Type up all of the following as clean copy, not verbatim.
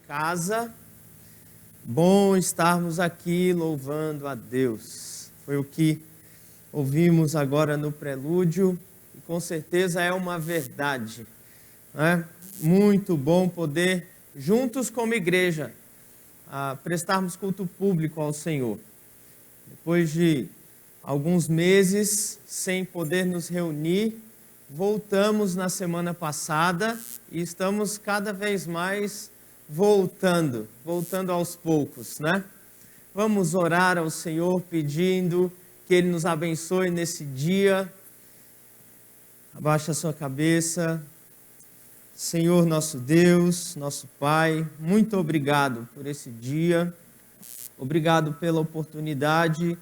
casa. Bom estarmos aqui louvando a Deus. Foi o que ouvimos agora no prelúdio e com certeza é uma verdade, né? Muito bom poder, juntos como igreja, prestarmos culto público ao Senhor. Depois de alguns meses sem poder nos reunir, voltamos na semana passada e estamos cada vez mais voltando aos poucos, né? Vamos orar ao Senhor pedindo que Ele nos abençoe nesse dia. Abaixa a sua cabeça. Senhor nosso Deus, nosso Pai, muito obrigado por esse dia. Obrigado pela oportunidade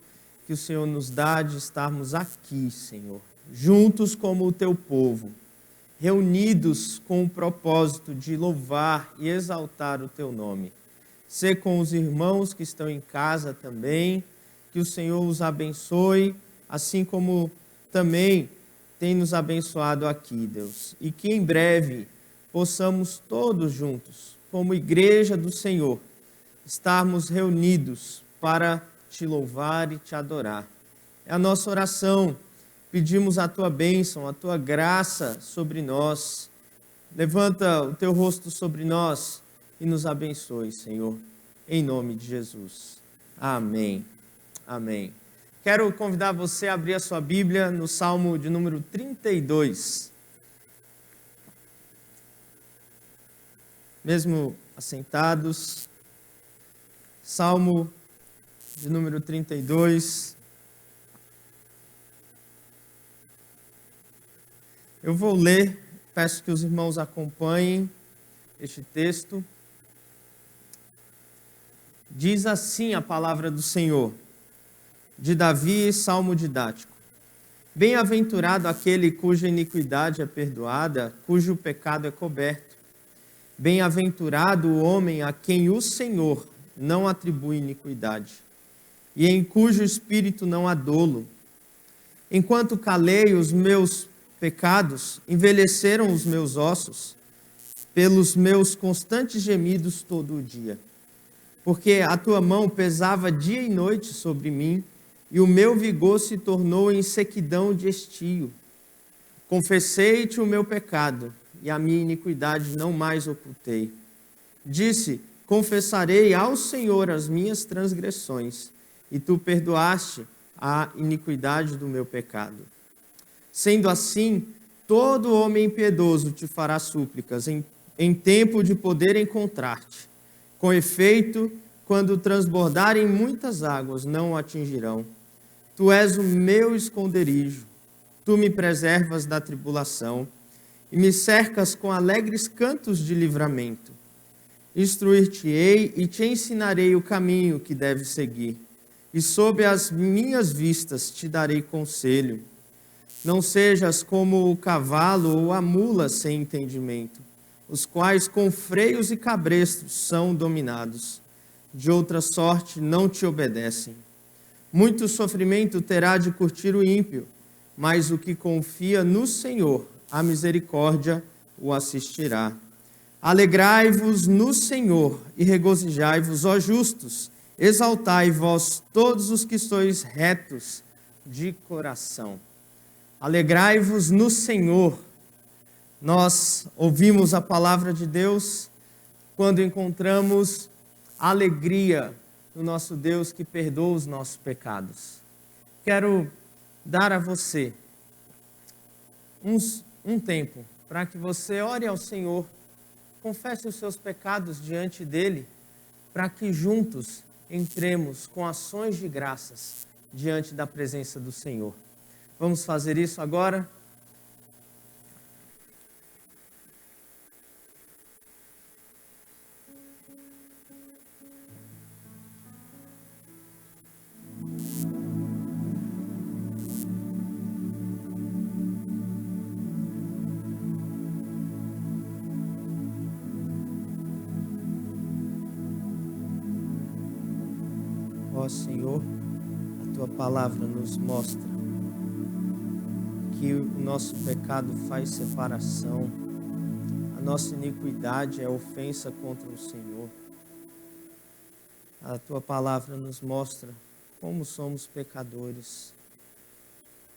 que o Senhor nos dá de estarmos aqui, Senhor, juntos como o teu povo, reunidos com o propósito de louvar e exaltar o teu nome. Sê com os irmãos que estão em casa também, que o Senhor os abençoe, assim como também tem nos abençoado aqui, Deus. E que em breve possamos todos juntos, como igreja do Senhor, estarmos reunidos para te louvar e te adorar. É a nossa oração. Pedimos a tua bênção, a tua graça sobre nós. Levanta o teu rosto sobre nós e nos abençoe, Senhor, em nome de Jesus. Amém. Amém. Quero convidar você a abrir a sua Bíblia no Salmo de número 32. Mesmo assentados, Salmo de número 32. Eu vou ler, peço que os irmãos acompanhem este texto. Diz assim a palavra do Senhor, de Davi, salmo didático. Bem-aventurado aquele cuja iniquidade é perdoada, cujo pecado é coberto. Bem-aventurado o homem a quem o Senhor não atribui iniquidade, e em cujo espírito não há dolo. Enquanto calei os meus pecados, envelheceram os meus ossos, pelos meus constantes gemidos todo o dia. Porque a tua mão pesava dia e noite sobre mim, e o meu vigor se tornou em sequidão de estio. Confessei-te o meu pecado, e a minha iniquidade não mais ocultei. Disse, confessarei ao Senhor as minhas transgressões, e tu perdoaste a iniquidade do meu pecado. Sendo assim, todo homem impiedoso te fará súplicas em tempo de poder encontrar-te. Com efeito, quando transbordarem muitas águas, não o atingirão. Tu és o meu esconderijo, tu me preservas da tribulação e me cercas com alegres cantos de livramento. Instruir-te-ei e te ensinarei o caminho que deves seguir, e sob as minhas vistas te darei conselho. Não sejas como o cavalo ou a mula sem entendimento, os quais com freios e cabrestos são dominados. De outra sorte não te obedecem. Muito sofrimento terá de curtir o ímpio, mas o que confia no Senhor, a misericórdia o assistirá. Alegrai-vos no Senhor e regozijai-vos, ó justos, exaltai vós todos os que sois retos de coração. Alegrai-vos no Senhor. Nós ouvimos a palavra de Deus quando encontramos alegria no nosso Deus que perdoa os nossos pecados. Quero dar a você um tempo para que você ore ao Senhor, confesse os seus pecados diante dele, para que juntos entremos com ações de graças diante da presença do Senhor. Vamos fazer isso agora? Ó Senhor, a tua palavra nos mostra que o nosso pecado faz separação. A nossa iniquidade é ofensa contra o Senhor. A tua palavra nos mostra como somos pecadores,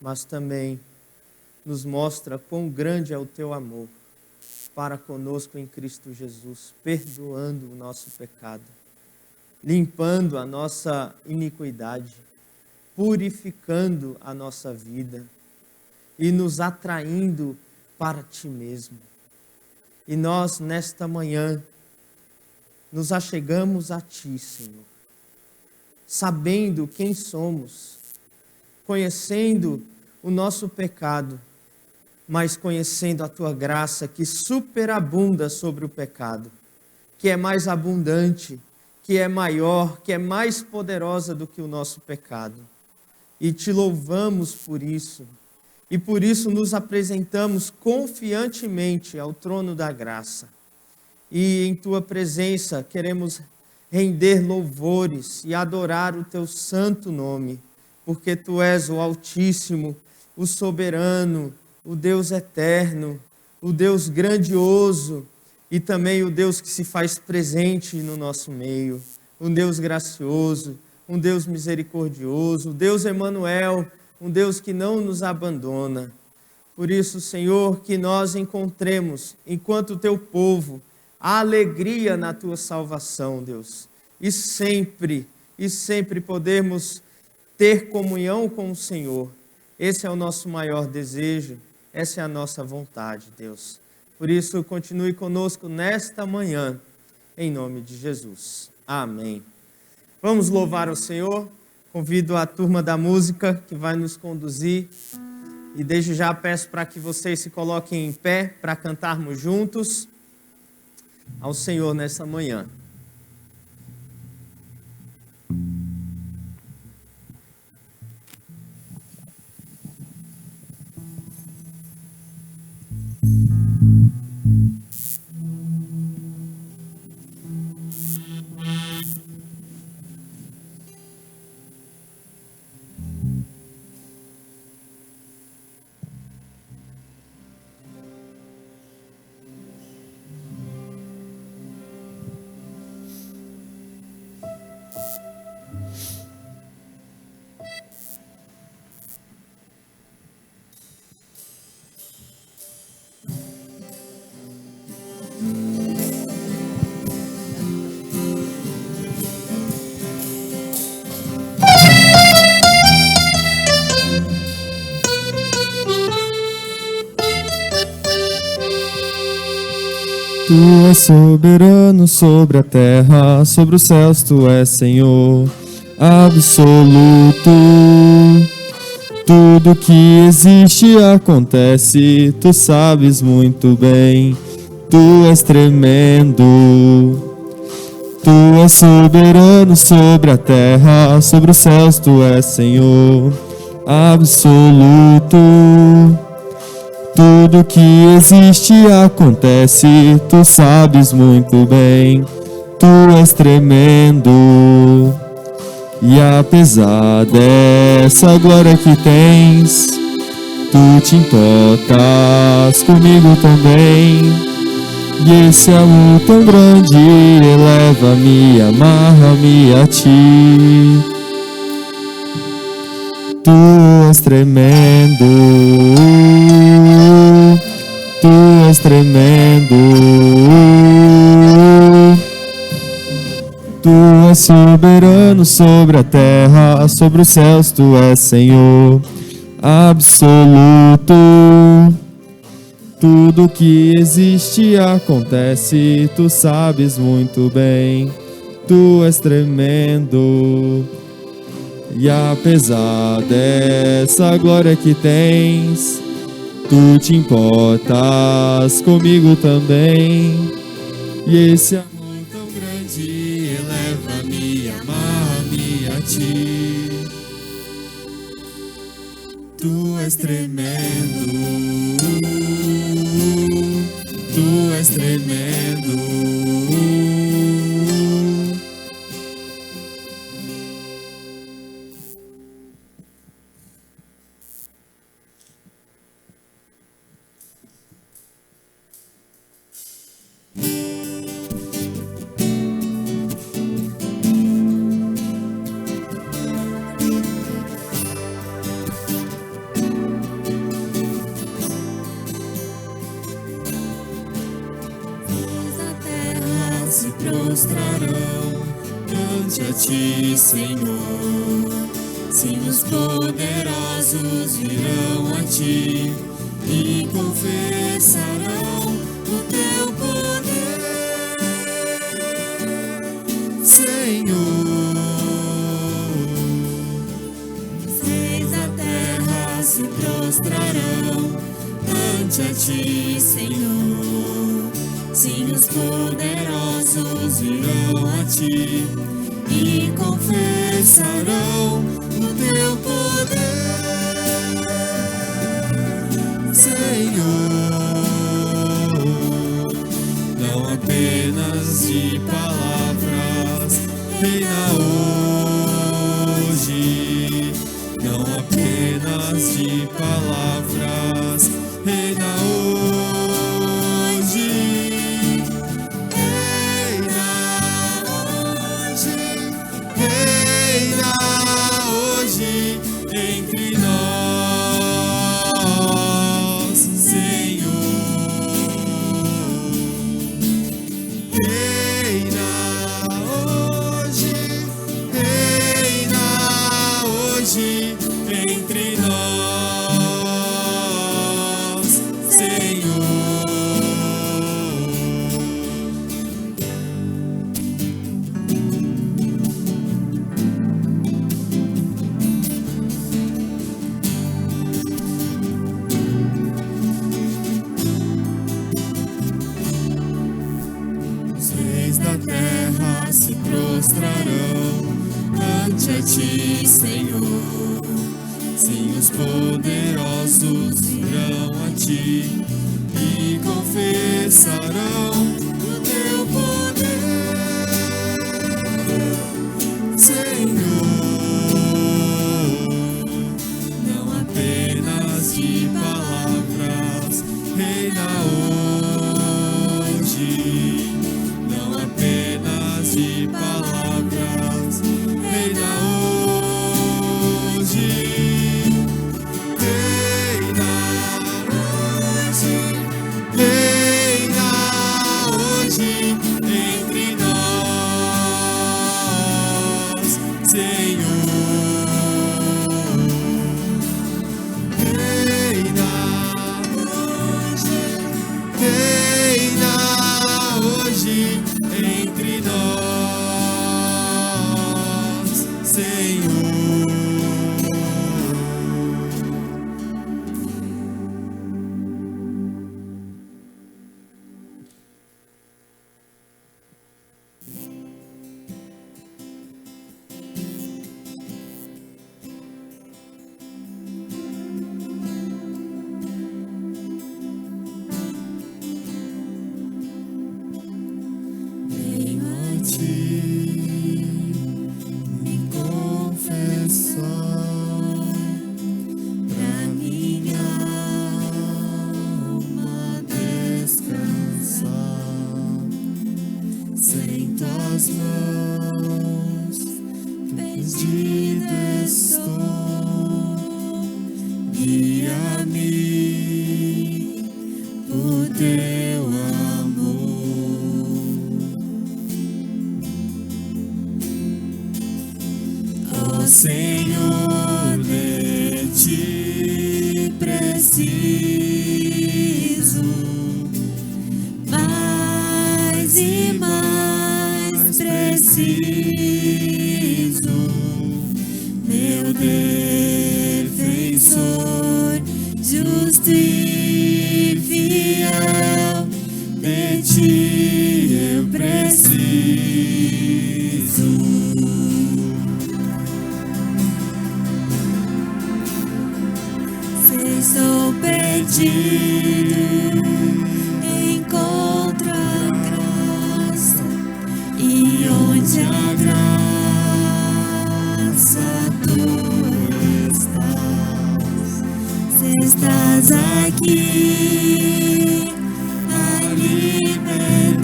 mas também nos mostra quão grande é o teu amor para conosco em Cristo Jesus, perdoando o nosso pecado, limpando a nossa iniquidade, purificando a nossa vida e nos atraindo para ti mesmo. E nós, nesta manhã, nos achegamos a ti, Senhor, sabendo quem somos, conhecendo o nosso pecado, mas conhecendo a tua graça que superabunda sobre o pecado, que é mais abundante, que é maior, que é mais poderosa do que o nosso pecado. E te louvamos por isso. E por isso nos apresentamos confiantemente ao trono da graça. E em tua presença queremos render louvores e adorar o teu santo nome, porque tu és o Altíssimo, o soberano, o Deus eterno, o Deus grandioso e também o Deus que se faz presente no nosso meio, um Deus gracioso, um Deus misericordioso, o Deus Emanuel, um Deus que não nos abandona. Por isso, Senhor, que nós encontremos, enquanto teu povo, a alegria na tua salvação, Deus, e sempre podemos ter comunhão com o Senhor. Esse é o nosso maior desejo, essa é a nossa vontade, Deus. Por isso, continue conosco nesta manhã, em nome de Jesus. Amém. Vamos louvar o Senhor. Convido a turma da música que vai nos conduzir. E desde já peço para que vocês se coloquem em pé para cantarmos juntos ao Senhor nessa manhã. Tu és soberano sobre a terra, sobre os céus tu és Senhor absoluto. Tudo que existe acontece, tu sabes muito bem, tu és tremendo. Tu és soberano sobre a terra, sobre os céus tu és Senhor absoluto. Tudo que existe acontece, tu sabes muito bem, tu és tremendo. E apesar dessa glória que tens, tu te importas comigo também. E esse amor tão grande eleva-me, amarra-me a ti. Tu és tremendo, tu és tremendo, tu és soberano sobre a terra, sobre os céus tu és Senhor absoluto. Tudo que existe acontece, tu sabes muito bem, tu és tremendo. E apesar dessa glória que tens, tu te importas comigo também. E esse amor tão grande eleva-me, amarra-me a ti. Tu és tremendo, tu és tremendo. ante a ti, Senhor. Sim, os poderosos virão a ti e confessarão o teu poder, Senhor. Os reis da terra se prostrarão ante a ti, Senhor. Sim, os poderosos virão a ti e confessarão o teu poder, Senhor. Não apenas de palavras, reina hoje. Não apenas de palavras, reina hoje. Reina hoje, reina hoje entre nós, Senhor. Reina hoje entre nós, Senhor. Os reis da terra se prostrarão ante a ti, Senhor. Sim, os poderosos irão a ti e confessarão o teu poder, Senhor. Não apenas de palavras, reina hoje. Não apenas de palavras, reina hoje. Reina hoje entre nós, Senhor. Reina hoje entre nós, Senhor. Venho a ti me confessar, pra minha alma descansar. Sem tuas mãos perdido estou, guia-me por teu amor. Ó Senhor, de ti preciso, mais e mais preciso, meu defensor, justo e fiel, de ti eu preciso. Se estou perdido, encontro a graça, e onde a graça tu estás. Se estás aqui, a liberdade,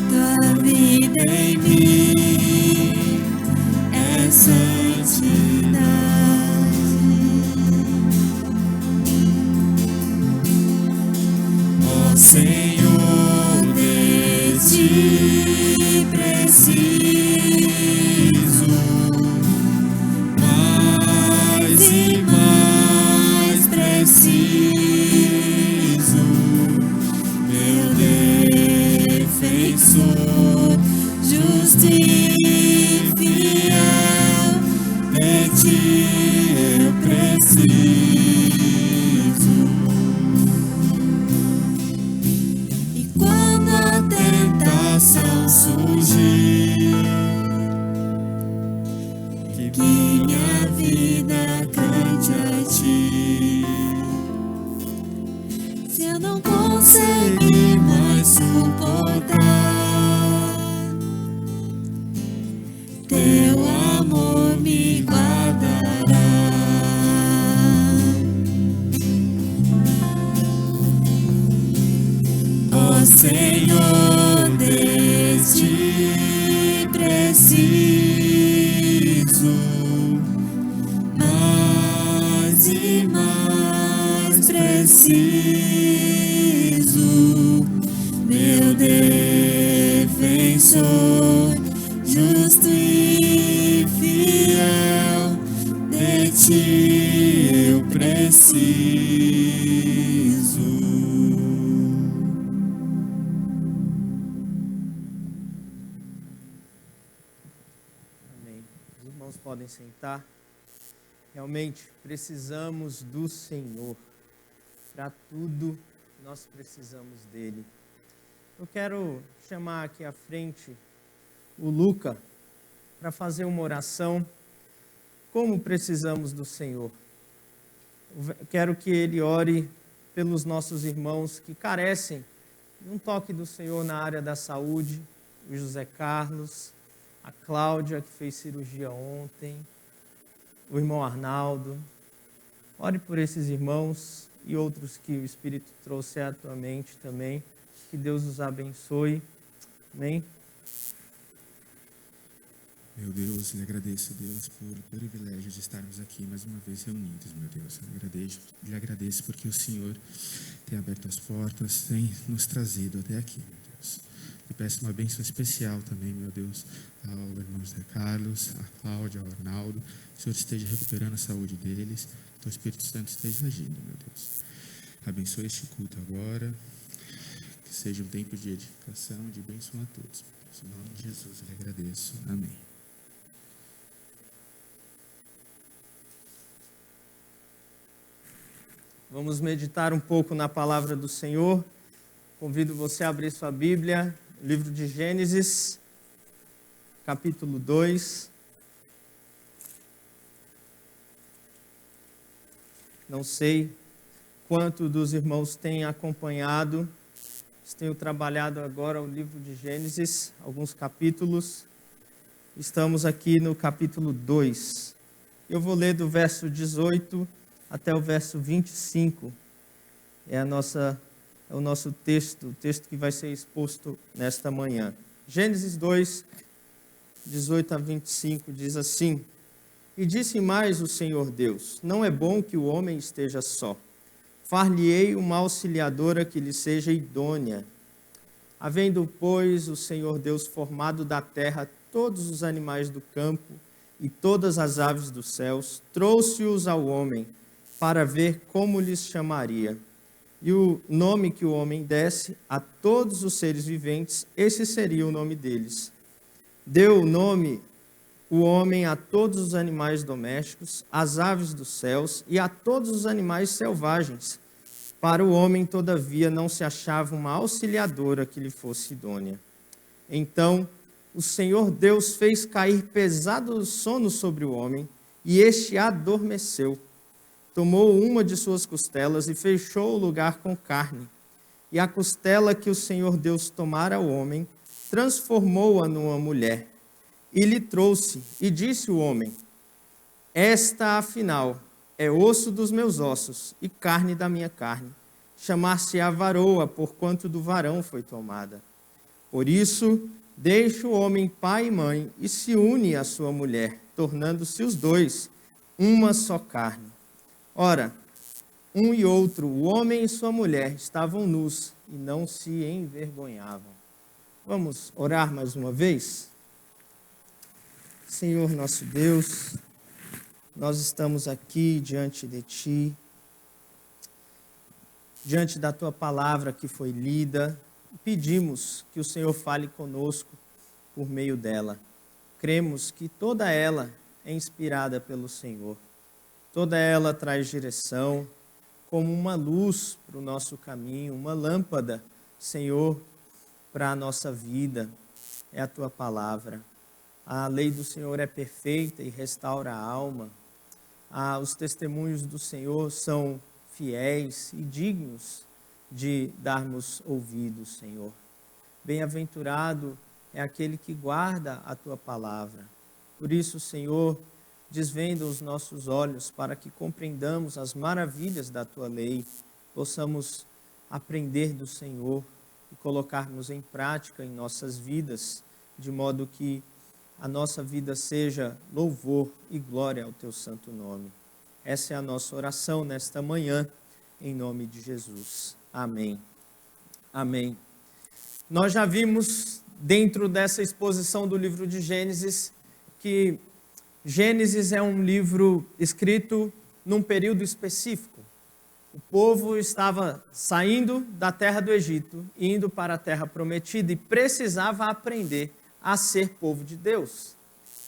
tua vida em mim é santidade. Ó Senhor, de ti preciso, justo e fiel, de ti eu preciso. E quando a tentação surgir, que minha vida cante a ti. Se eu não conseguir mais suportar, teu amor me guardará. Ó Senhor, de ti preciso, mais e mais preciso, meu defensor, justo e fiel, de ti eu preciso. Amém. Os irmãos podem sentar. Realmente precisamos do Senhor. Para tudo nós precisamos dele. Eu quero chamar aqui à frente o Luca para fazer uma oração. Como precisamos do Senhor? Eu quero que ele ore pelos nossos irmãos que carecem de um toque do Senhor na área da saúde. O José Carlos, a Cláudia, que fez cirurgia ontem, o irmão Arnaldo. Ore por esses irmãos e outros que o Espírito trouxe à tua mente também. Que Deus os abençoe. Amém? Meu Deus, lhe agradeço, Deus, por o privilégio de estarmos aqui mais uma vez reunidos, meu Deus. Lhe agradeço porque o Senhor tem aberto as portas, tem nos trazido até aqui, meu Deus. Lhe peço uma bênção especial também, meu Deus, ao irmão José Carlos, a Cláudia, ao Arnaldo. Que o Senhor esteja recuperando a saúde deles, que o Espírito Santo esteja agindo, meu Deus. Abençoe este culto agora, que seja um tempo de edificação, de bênção a todos. Em nome de Jesus, eu lhe agradeço. Amém. Vamos meditar um pouco na palavra do Senhor. Convido você a abrir sua Bíblia, livro de Gênesis, capítulo 2. Não sei quanto dos irmãos têm acompanhado, tenho trabalhado agora o livro de Gênesis, alguns capítulos. Estamos aqui no capítulo 2. Eu vou ler do verso 18 até o verso 25. É o nosso texto, o texto que vai ser exposto nesta manhã. Gênesis 2, 18 a 25, diz assim: E disse mais o Senhor Deus: Não é bom que o homem esteja só. Far-lhe-ei uma auxiliadora que lhe seja idônea. Havendo, pois, o Senhor Deus formado da terra todos os animais do campo e todas as aves dos céus, trouxe-os ao homem, para ver como lhes chamaria. E o nome que o homem desse a todos os seres viventes, esse seria o nome deles. Deu o nome o homem a todos os animais domésticos, às aves dos céus e a todos os animais selvagens. Para o homem, todavia, não se achava uma auxiliadora que lhe fosse idônea. Então, o Senhor Deus fez cair pesado sono sobre o homem, e este adormeceu. Tomou uma de suas costelas e fechou o lugar com carne. E a costela que o Senhor Deus tomara ao homem, transformou-a numa mulher. E lhe trouxe, e disse o homem: Esta, afinal, é osso dos meus ossos e carne da minha carne. Chamar-se-á varoa, porquanto do varão foi tomada. Por isso, deixa o homem pai e mãe e se une à sua mulher, tornando-se os dois uma só carne. Ora, um e outro, o homem e sua mulher, estavam nus e não se envergonhavam. Vamos orar mais uma vez? Senhor nosso Deus, nós estamos aqui diante de Ti, diante da Tua palavra que foi lida. Pedimos que o Senhor fale conosco por meio dela. Cremos que toda ela é inspirada pelo Senhor. Toda ela traz direção, como uma luz para o nosso caminho, uma lâmpada, Senhor, para a nossa vida. É a Tua palavra. A lei do Senhor é perfeita e restaura a alma. Os testemunhos do Senhor são fiéis e dignos de darmos ouvidos, Senhor. Bem-aventurado é aquele que guarda a Tua palavra. Por isso, Senhor, desvenda os nossos olhos para que compreendamos as maravilhas da Tua lei, possamos aprender do Senhor e colocarmos em prática em nossas vidas, de modo que a nossa vida seja louvor e glória ao Teu santo nome. Essa é a nossa oração nesta manhã, em nome de Jesus. Amém. Amém. Nós já vimos, dentro dessa exposição do livro de Gênesis, que Gênesis é um livro escrito num período específico. O povo estava saindo da terra do Egito, indo para a terra prometida e precisava aprender a ser povo de Deus.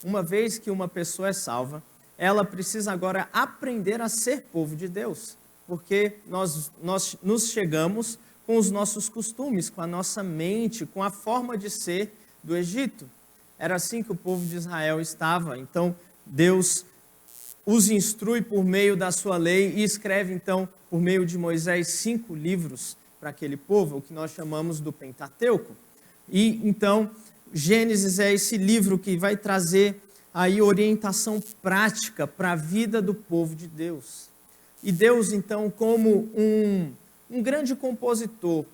Uma vez que uma pessoa é salva, ela precisa agora aprender a ser povo de Deus, porque nós nos chegamos com os nossos costumes, com a nossa mente, com a forma de ser do Egito. Era assim que o povo de Israel estava. Então, Deus os instrui por meio da sua lei e escreve, então, por meio de Moisés, 5 livros para aquele povo, o que nós chamamos do Pentateuco. E, então, Gênesis é esse livro que vai trazer aí orientação prática para a vida do povo de Deus. E Deus, então, como um grande compositor,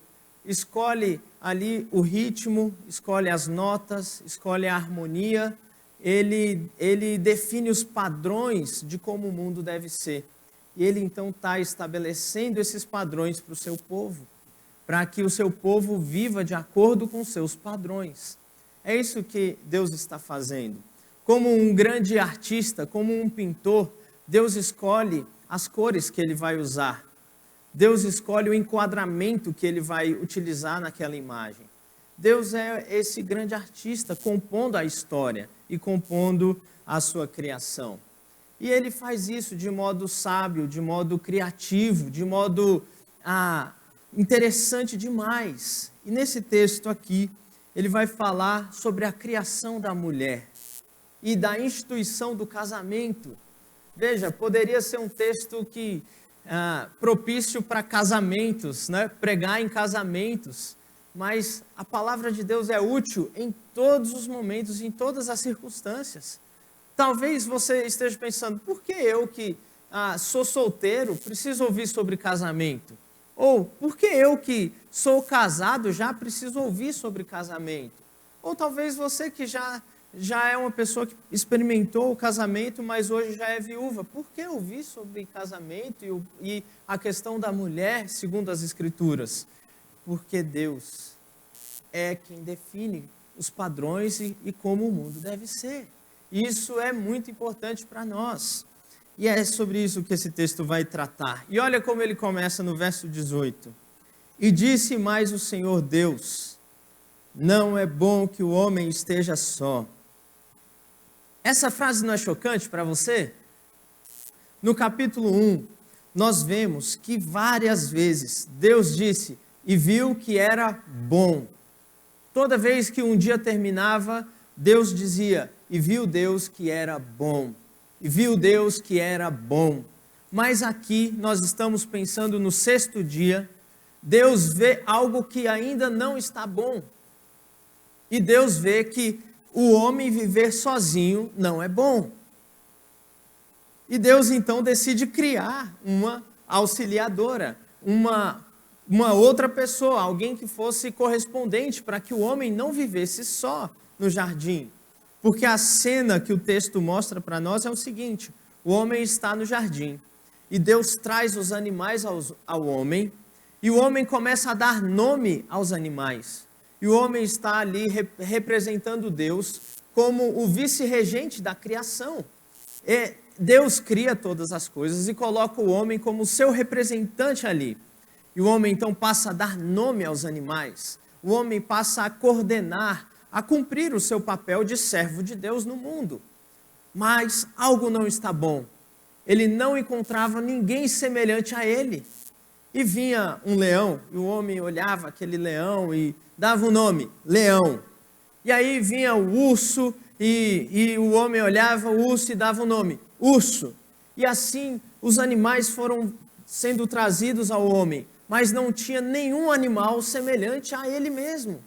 escolhe ali o ritmo, escolhe as notas, escolhe a harmonia, ele define os padrões de como o mundo deve ser. E ele então está estabelecendo esses padrões para o seu povo, para que o seu povo viva de acordo com seus padrões. É isso que Deus está fazendo. Como um grande artista, como um pintor, Deus escolhe as cores que ele vai usar. Deus escolhe o enquadramento que ele vai utilizar naquela imagem. Deus é esse grande artista compondo a história e compondo a sua criação. E ele faz isso de modo sábio, de modo criativo, de modo interessante demais. E nesse texto aqui, ele vai falar sobre a criação da mulher e da instituição do casamento. Veja, poderia ser um texto que propício para casamentos, né? Pregar em casamentos, mas a palavra de Deus é útil em todos os momentos, em todas as circunstâncias. Talvez você esteja pensando, por que eu que sou solteiro preciso ouvir sobre casamento? Ou por que eu que sou casado já preciso ouvir sobre casamento? Ou talvez você que já é uma pessoa que experimentou o casamento, mas hoje já é viúva. Por que ouvir sobre casamento e a questão da mulher, segundo as Escrituras? Porque Deus é quem define os padrões e como o mundo deve ser. Isso é muito importante para nós. E é sobre isso que esse texto vai tratar. E olha como ele começa no verso 18. E disse mais o Senhor Deus, não é bom que o homem esteja só. Essa frase não é chocante para você? No capítulo 1, nós vemos que várias vezes Deus disse e viu que era bom. Toda vez que um dia terminava, Deus dizia, e viu Deus que era bom. E viu Deus que era bom. Mas aqui nós estamos pensando no 6º dia, Deus vê algo que ainda não está bom. E Deus vê que o homem viver sozinho não é bom. E Deus então decide criar uma auxiliadora, uma outra pessoa, alguém que fosse correspondente para que o homem não vivesse só no jardim. Porque a cena que o texto mostra para nós é o seguinte, o homem está no jardim e Deus traz os animais ao homem e o homem começa a dar nome aos animais. E o homem está ali representando Deus como o vice-regente da criação. Deus cria todas as coisas e coloca o homem como seu representante ali. E o homem então passa a dar nome aos animais. O homem passa a coordenar a cumprir o seu papel de servo de Deus no mundo. Mas algo não está bom. Ele não encontrava ninguém semelhante a ele. E vinha um leão, e o homem olhava aquele leão e dava o nome, leão. E aí vinha o urso, e o homem olhava o urso e dava o nome, urso. E assim os animais foram sendo trazidos ao homem, mas não tinha nenhum animal semelhante a ele mesmo.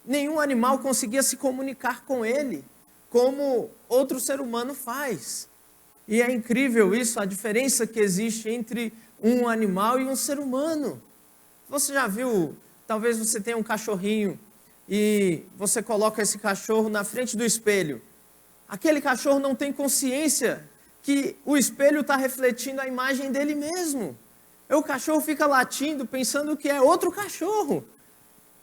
Nenhum animal conseguia se comunicar com ele, como outro ser humano faz. E é incrível isso, a diferença que existe entre um animal e um ser humano. Você já viu, talvez você tenha um cachorrinho e você coloca esse cachorro na frente do espelho. Aquele cachorro não tem consciência que o espelho está refletindo a imagem dele mesmo. O cachorro fica latindo pensando que é outro cachorro,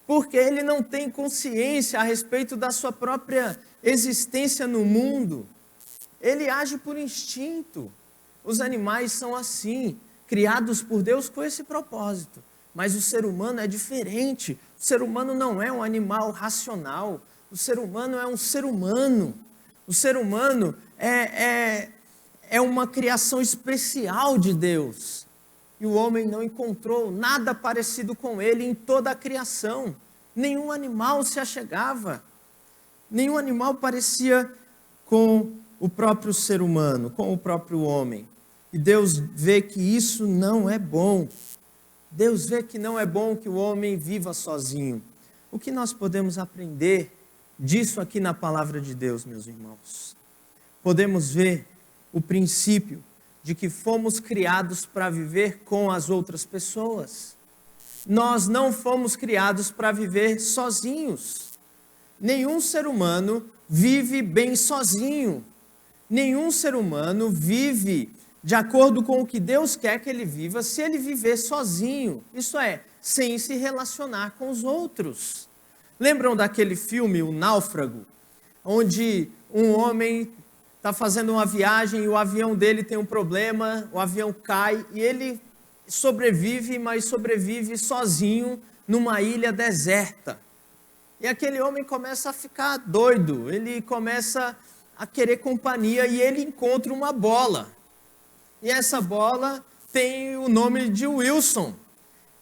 porque ele não tem consciência a respeito da sua própria existência no mundo. Ele age por instinto. Os animais são assim, criados por Deus com esse propósito. Mas o ser humano é diferente. O ser humano não é um animal racional. O ser humano é um ser humano. O ser humano é uma criação especial de Deus. E o homem não encontrou nada parecido com ele em toda a criação. Nenhum animal se achegava. Nenhum animal parecia com o próprio ser humano, com o próprio homem. E Deus vê que isso não é bom. Deus vê que não é bom que o homem viva sozinho. O que nós podemos aprender disso aqui na palavra de Deus, meus irmãos? Podemos ver o princípio de que fomos criados para viver com as outras pessoas. Nós não fomos criados para viver sozinhos. Nenhum ser humano vive bem sozinho. Nenhum ser humano vive de acordo com o que Deus quer que ele viva se ele viver sozinho. Isso é, sem se relacionar com os outros. Lembram daquele filme, O Náufrago? Onde um homem está fazendo uma viagem e o avião dele tem um problema, o avião cai e ele sobrevive, mas sobrevive sozinho numa ilha deserta. E aquele homem começa a ficar doido, ele começa a querer companhia e ele encontra uma bola. E essa bola tem o nome de Wilson.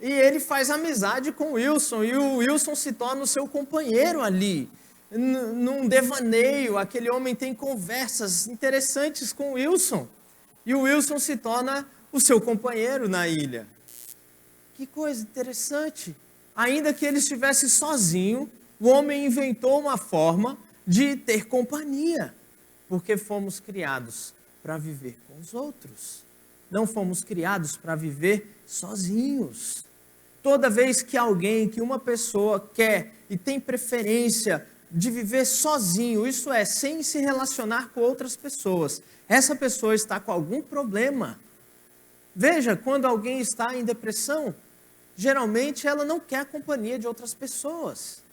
E ele faz amizade com o Wilson, e o Wilson se torna o seu companheiro ali. Num devaneio, aquele homem tem conversas interessantes com o Wilson. E o Wilson se torna o seu companheiro na ilha. Que coisa interessante. Ainda que ele estivesse sozinho, o homem inventou uma forma de ter companhia. Porque fomos criados para viver com os outros. Não fomos criados para viver sozinhos. Toda vez que uma pessoa quer e tem preferência de viver sozinho, isso é, sem se relacionar com outras pessoas, essa pessoa está com algum problema. Veja, quando alguém está em depressão, geralmente ela não quer a companhia de outras pessoas.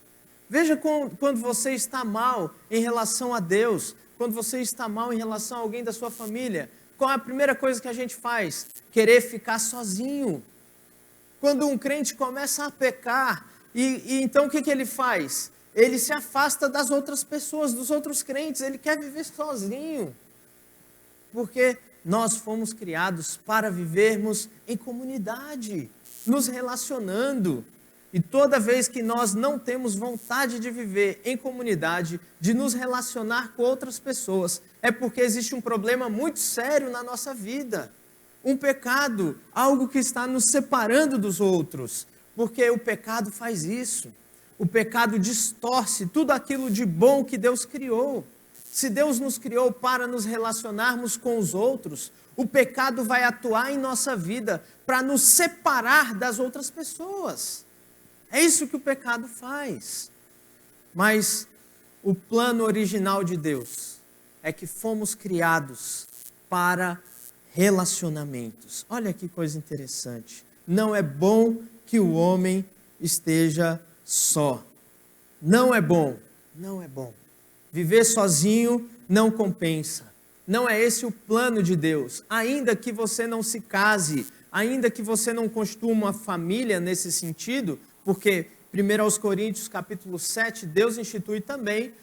Veja quando você está mal em relação a Deus, quando você está mal em relação a alguém da sua família, qual é a primeira coisa que a gente faz? Querer ficar sozinho. Quando um crente começa a pecar, e então o que ele faz? Ele se afasta das outras pessoas, dos outros crentes, ele quer viver sozinho. Porque nós fomos criados para vivermos em comunidade, nos relacionando. E toda vez que nós não temos vontade de viver em comunidade, de nos relacionar com outras pessoas, é porque existe um problema muito sério na nossa vida. Um pecado, algo que está nos separando dos outros. Porque o pecado faz isso. O pecado distorce tudo aquilo de bom que Deus criou. Se Deus nos criou para nos relacionarmos com os outros, o pecado vai atuar em nossa vida para nos separar das outras pessoas. É isso que o pecado faz. Mas o plano original de Deus é que fomos criados para relacionamentos. Olha que coisa interessante. Não é bom que o homem esteja só. Não é bom. Não é bom. Viver sozinho não compensa. Não é esse o plano de Deus. Ainda que você não se case, ainda que você não construa uma família nesse sentido, porque 1 Coríntios capítulo 7, Deus institui também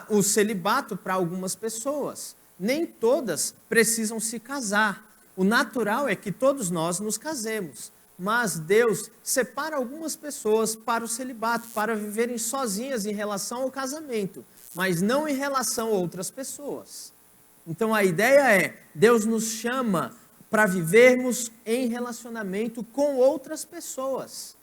o celibato para algumas pessoas. Nem todas precisam se casar. O natural é que todos nós nos casemos. Mas Deus separa algumas pessoas para o celibato, para viverem sozinhas em relação ao casamento, mas não em relação a outras pessoas. Então a ideia é, Deus nos chama para vivermos em relacionamento com outras pessoas.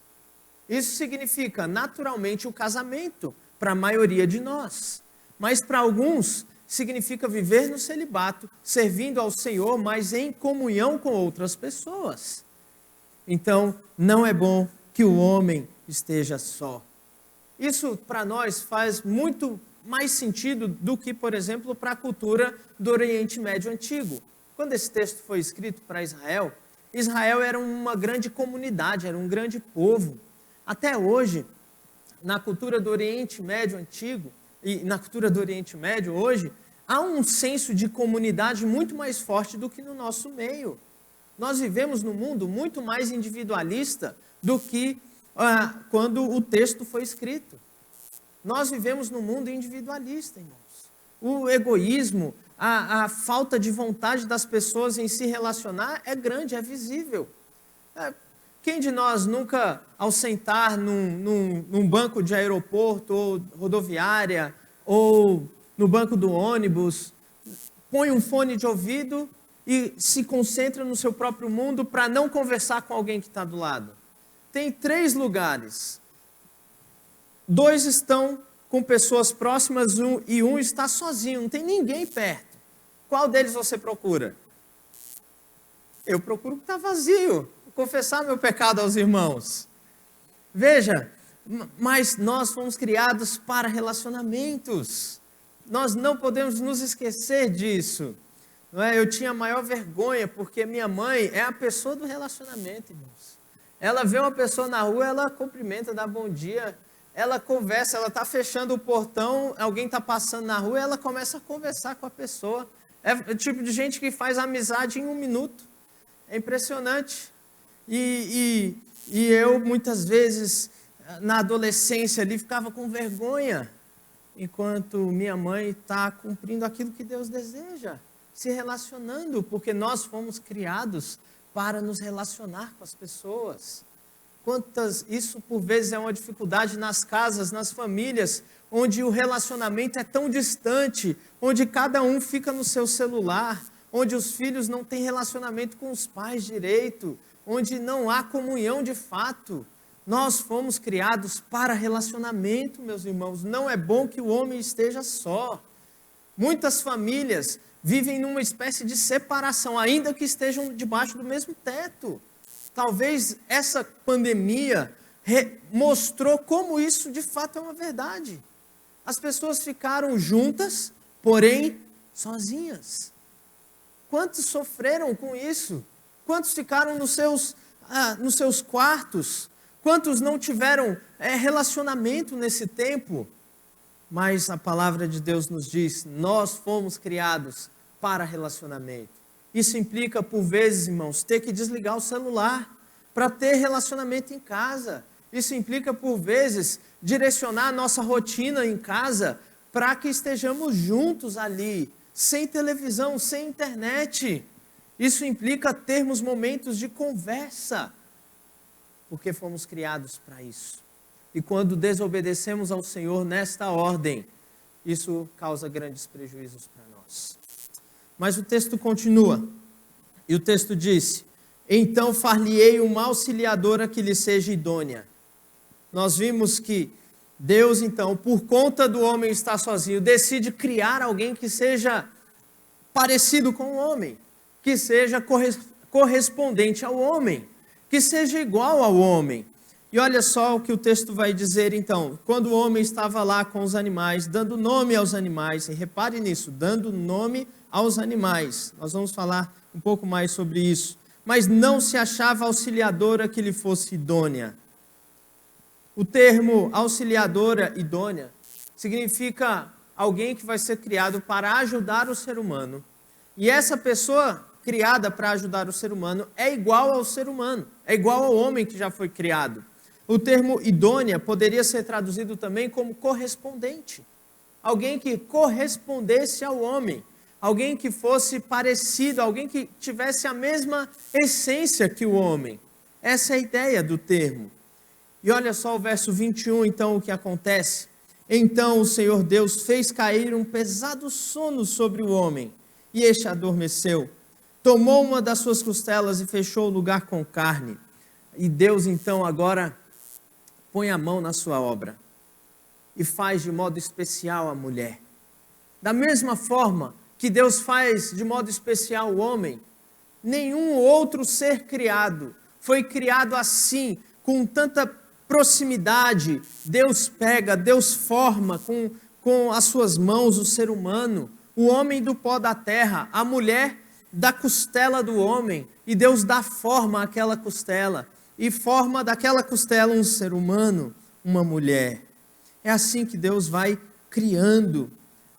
Isso significa naturalmente o casamento para a maioria de nós. Mas para alguns significa viver no celibato, servindo ao Senhor, mas em comunhão com outras pessoas. Então, não é bom que o homem esteja só. Isso, para nós, faz muito mais sentido do que, por exemplo, para a cultura do Oriente Médio Antigo. Quando esse texto foi escrito para Israel, Israel era uma grande comunidade, era um grande povo. Até hoje, na cultura do Oriente Médio Antigo, e na cultura do Oriente Médio hoje, há um senso de comunidade muito mais forte do que no nosso meio. Nós vivemos num mundo muito mais individualista do que quando o texto foi escrito. Nós vivemos num mundo individualista, irmãos. O egoísmo, a falta de vontade das pessoas em se relacionar é grande, é visível. Quem de nós nunca, ao sentar num banco de aeroporto ou rodoviária, ou no banco do ônibus, põe um fone de ouvido e se concentra no seu próprio mundo para não conversar com alguém que está do lado? Tem 3 lugares. 2 estão com pessoas próximas e um está sozinho, não tem ninguém perto. Qual deles você procura? Eu procuro que está vazio, confessar meu pecado aos irmãos. Veja, mas nós fomos criados para relacionamentos. Nós não podemos nos esquecer disso. Eu tinha a maior vergonha, porque minha mãe é a pessoa do relacionamento, irmãos. Ela vê uma pessoa na rua, ela cumprimenta, dá bom dia, ela conversa, ela está fechando o portão, alguém está passando na rua, ela começa a conversar com a pessoa. É o tipo de gente que faz amizade em 1 minuto. É impressionante. E eu, muitas vezes, na adolescência ali, ficava com vergonha, enquanto minha mãe está cumprindo aquilo que Deus deseja, se relacionando, porque nós fomos criados para nos relacionar com as pessoas. Isso, por vezes, é uma dificuldade nas casas, nas famílias, onde o relacionamento é tão distante, onde cada um fica no seu celular, onde os filhos não têm relacionamento com os pais direito, onde não há comunhão de fato. Nós fomos criados para relacionamento, meus irmãos. Não é bom que o homem esteja só. Muitas famílias vivem numa espécie de separação, ainda que estejam debaixo do mesmo teto. Talvez essa pandemia mostrou como isso de fato é uma verdade. As pessoas ficaram juntas, porém sozinhas. Quantos sofreram com isso? Quantos ficaram nos seus quartos? Quantos não tiveram relacionamento nesse tempo? Mas a palavra de Deus nos diz, nós fomos criados para relacionamento. Isso implica, por vezes, irmãos, ter que desligar o celular para ter relacionamento em casa. Isso implica, por vezes, direcionar a nossa rotina em casa para que estejamos juntos ali, sem televisão, sem internet. Isso implica termos momentos de conversa, porque fomos criados para isso. E quando desobedecemos ao Senhor nesta ordem, isso causa grandes prejuízos para nós. Mas o texto continua, e o texto diz, então far-lhe-ei uma auxiliadora que lhe seja idônea. Nós vimos que Deus, então, por conta do homem estar sozinho, decide criar alguém que seja parecido com o homem, que seja correspondente ao homem, que seja igual ao homem. E olha só o que o texto vai dizer então. Quando o homem estava lá com os animais, dando nome aos animais, e repare nisso, dando nome aos animais. Nós vamos falar um pouco mais sobre isso. Mas não se achava auxiliadora que lhe fosse idônea. O termo auxiliadora idônea significa alguém que vai ser criado para ajudar o ser humano. E essa pessoa criada para ajudar o ser humano é igual ao ser humano, é igual ao homem que já foi criado. O termo idônea poderia ser traduzido também como correspondente. Alguém que correspondesse ao homem. Alguém que fosse parecido, alguém que tivesse a mesma essência que o homem. Essa é a ideia do termo. E olha só o verso 21, então, o que acontece. Então o Senhor Deus fez cair um pesado sono sobre o homem, e este adormeceu. Tomou uma das suas costelas e fechou o lugar com carne. E Deus, então, agora põe a mão na sua obra e faz de modo especial a mulher. Da mesma forma que Deus faz de modo especial o homem, nenhum outro ser criado foi criado assim, com tanta proximidade. Deus pega, Deus forma com as suas mãos o ser humano, o homem do pó da terra, a mulher da costela do homem, e Deus dá forma àquela costela, e forma daquela costela um ser humano, uma mulher. É assim que Deus vai criando.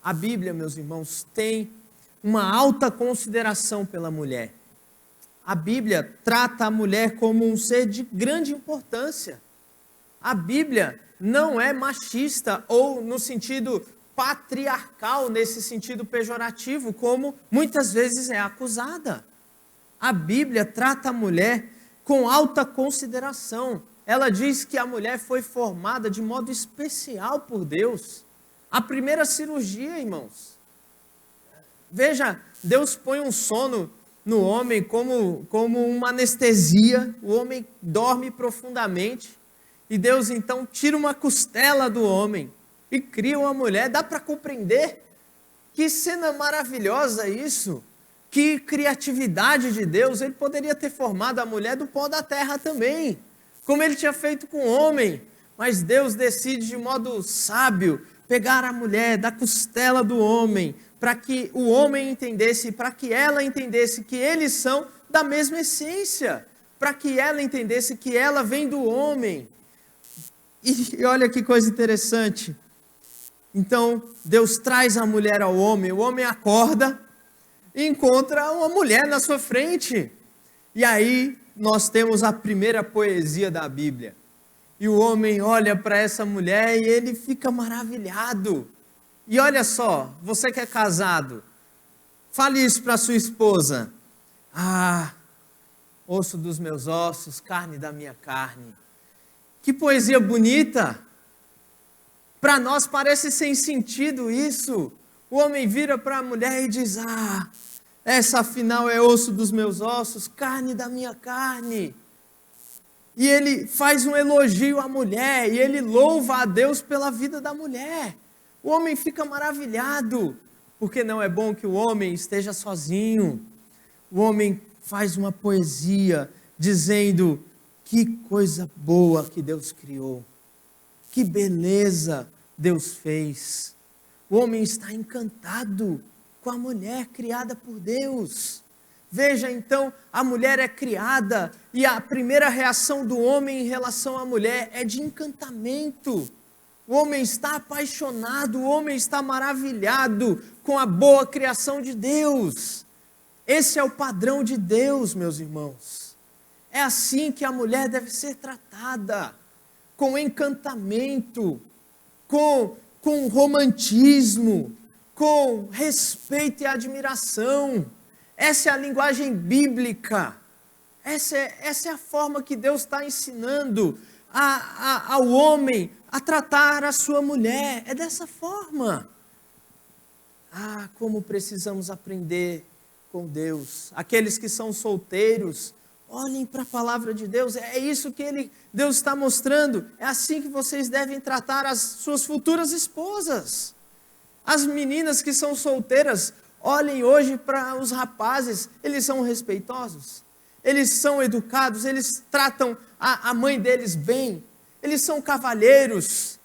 A Bíblia, meus irmãos, tem uma alta consideração pela mulher. A Bíblia trata a mulher como um ser de grande importância. A Bíblia não é machista ou no sentido patriarcal, nesse sentido pejorativo, como muitas vezes é acusada. A Bíblia trata a mulher com alta consideração. Ela diz que a mulher foi formada de modo especial por Deus. A primeira cirurgia, irmãos. Veja, Deus põe um sono no homem como uma anestesia. O homem dorme profundamente. E Deus então tira uma costela do homem e cria uma mulher. Dá para compreender? Que cena maravilhosa isso! Que criatividade de Deus! Ele poderia ter formado a mulher do pó da terra também, como ele tinha feito com o homem. Mas Deus decide de modo sábio pegar a mulher da costela do homem, para que o homem entendesse, para que ela entendesse que eles são da mesma essência, para que ela entendesse que ela vem do homem. E olha que coisa interessante. Então, Deus traz a mulher ao homem, o homem acorda e encontra uma mulher na sua frente. E aí, nós temos a primeira poesia da Bíblia. E o homem olha para essa mulher e ele fica maravilhado. E olha só, você que é casado, fale isso para sua esposa. Ah, osso dos meus ossos, carne da minha carne. Que poesia bonita! Para nós parece sem sentido isso. O homem vira para a mulher e diz: ah, essa afinal é osso dos meus ossos, carne da minha carne. E ele faz um elogio à mulher, e ele louva a Deus pela vida da mulher. O homem fica maravilhado, porque não é bom que o homem esteja sozinho. O homem faz uma poesia dizendo: que coisa boa que Deus criou, que beleza Deus fez. O homem está encantado com a mulher criada por Deus. Veja então, a mulher é criada e a primeira reação do homem em relação à mulher é de encantamento. O homem está apaixonado, o homem está maravilhado com a boa criação de Deus. Esse é o padrão de Deus, meus irmãos. É assim que a mulher deve ser tratada, com encantamento, com romantismo, com respeito e admiração. Essa é a linguagem bíblica. Essa é a forma que Deus está ensinando ao homem a tratar a sua mulher. É dessa forma. Ah, como precisamos aprender com Deus. Aqueles que são solteiros, olhem para a palavra de Deus. É isso que Deus está mostrando. É assim que vocês devem tratar as suas futuras esposas. As meninas que são solteiras, olhem hoje para os rapazes. Eles são respeitosos, eles são educados, eles tratam a mãe deles bem, eles são cavalheiros.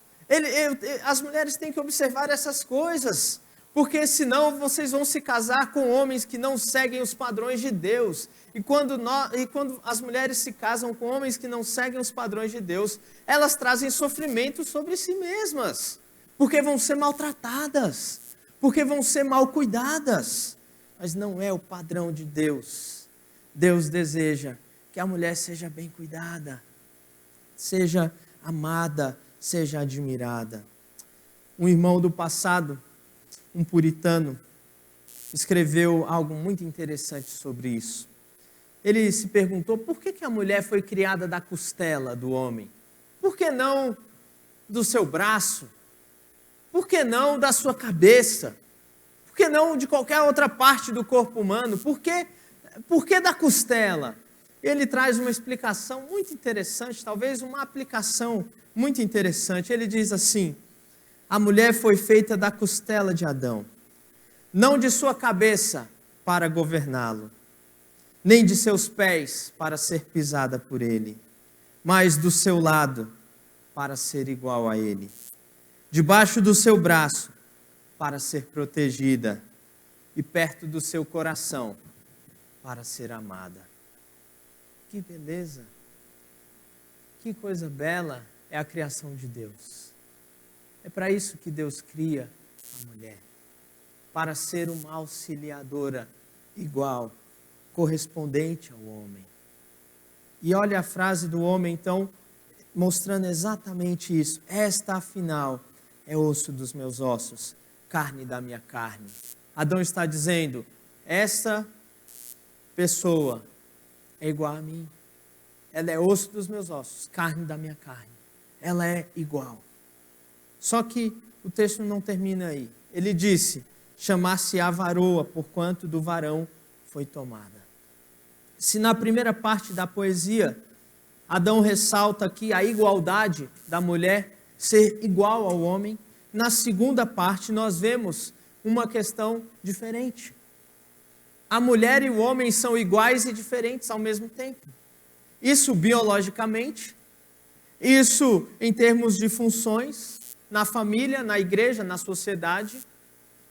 As mulheres têm que observar essas coisas, porque senão vocês vão se casar com homens que não seguem os padrões de Deus. E quando as mulheres se casam com homens que não seguem os padrões de Deus, elas trazem sofrimento sobre si mesmas, porque vão ser maltratadas, porque vão ser mal cuidadas. Mas não é o padrão de Deus. Deus deseja que a mulher seja bem cuidada, seja amada, seja admirada. Um irmão do passado, um puritano, escreveu algo muito interessante sobre isso. Ele se perguntou por que a mulher foi criada da costela do homem? Por que não do seu braço? Por que não da sua cabeça? Por que não de qualquer outra parte do corpo humano? Por que da costela? Ele traz uma explicação muito interessante, talvez uma aplicação muito interessante. Ele diz assim: a mulher foi feita da costela de Adão, não de sua cabeça para governá-lo, nem de seus pés para ser pisada por ele, mas do seu lado para ser igual a ele, debaixo do seu braço para ser protegida e perto do seu coração para ser amada. Que beleza! Que coisa bela é a criação de Deus. É para isso que Deus cria a mulher, para ser uma auxiliadora igual, correspondente ao homem. E olha a frase do homem, então, mostrando exatamente isso. Esta, afinal, é osso dos meus ossos, carne da minha carne. Adão está dizendo, essa pessoa é igual a mim. Ela é osso dos meus ossos, carne da minha carne. Ela é igual. Só que o texto não termina aí. Ele disse, chamar-se-á varoa, porquanto do varão foi tomada. Se na primeira parte da poesia, Adão ressalta aqui a igualdade da mulher ser igual ao homem, na segunda parte nós vemos uma questão diferente. A mulher e o homem são iguais e diferentes ao mesmo tempo. Isso biologicamente, isso em termos de funções, na família, na igreja, na sociedade.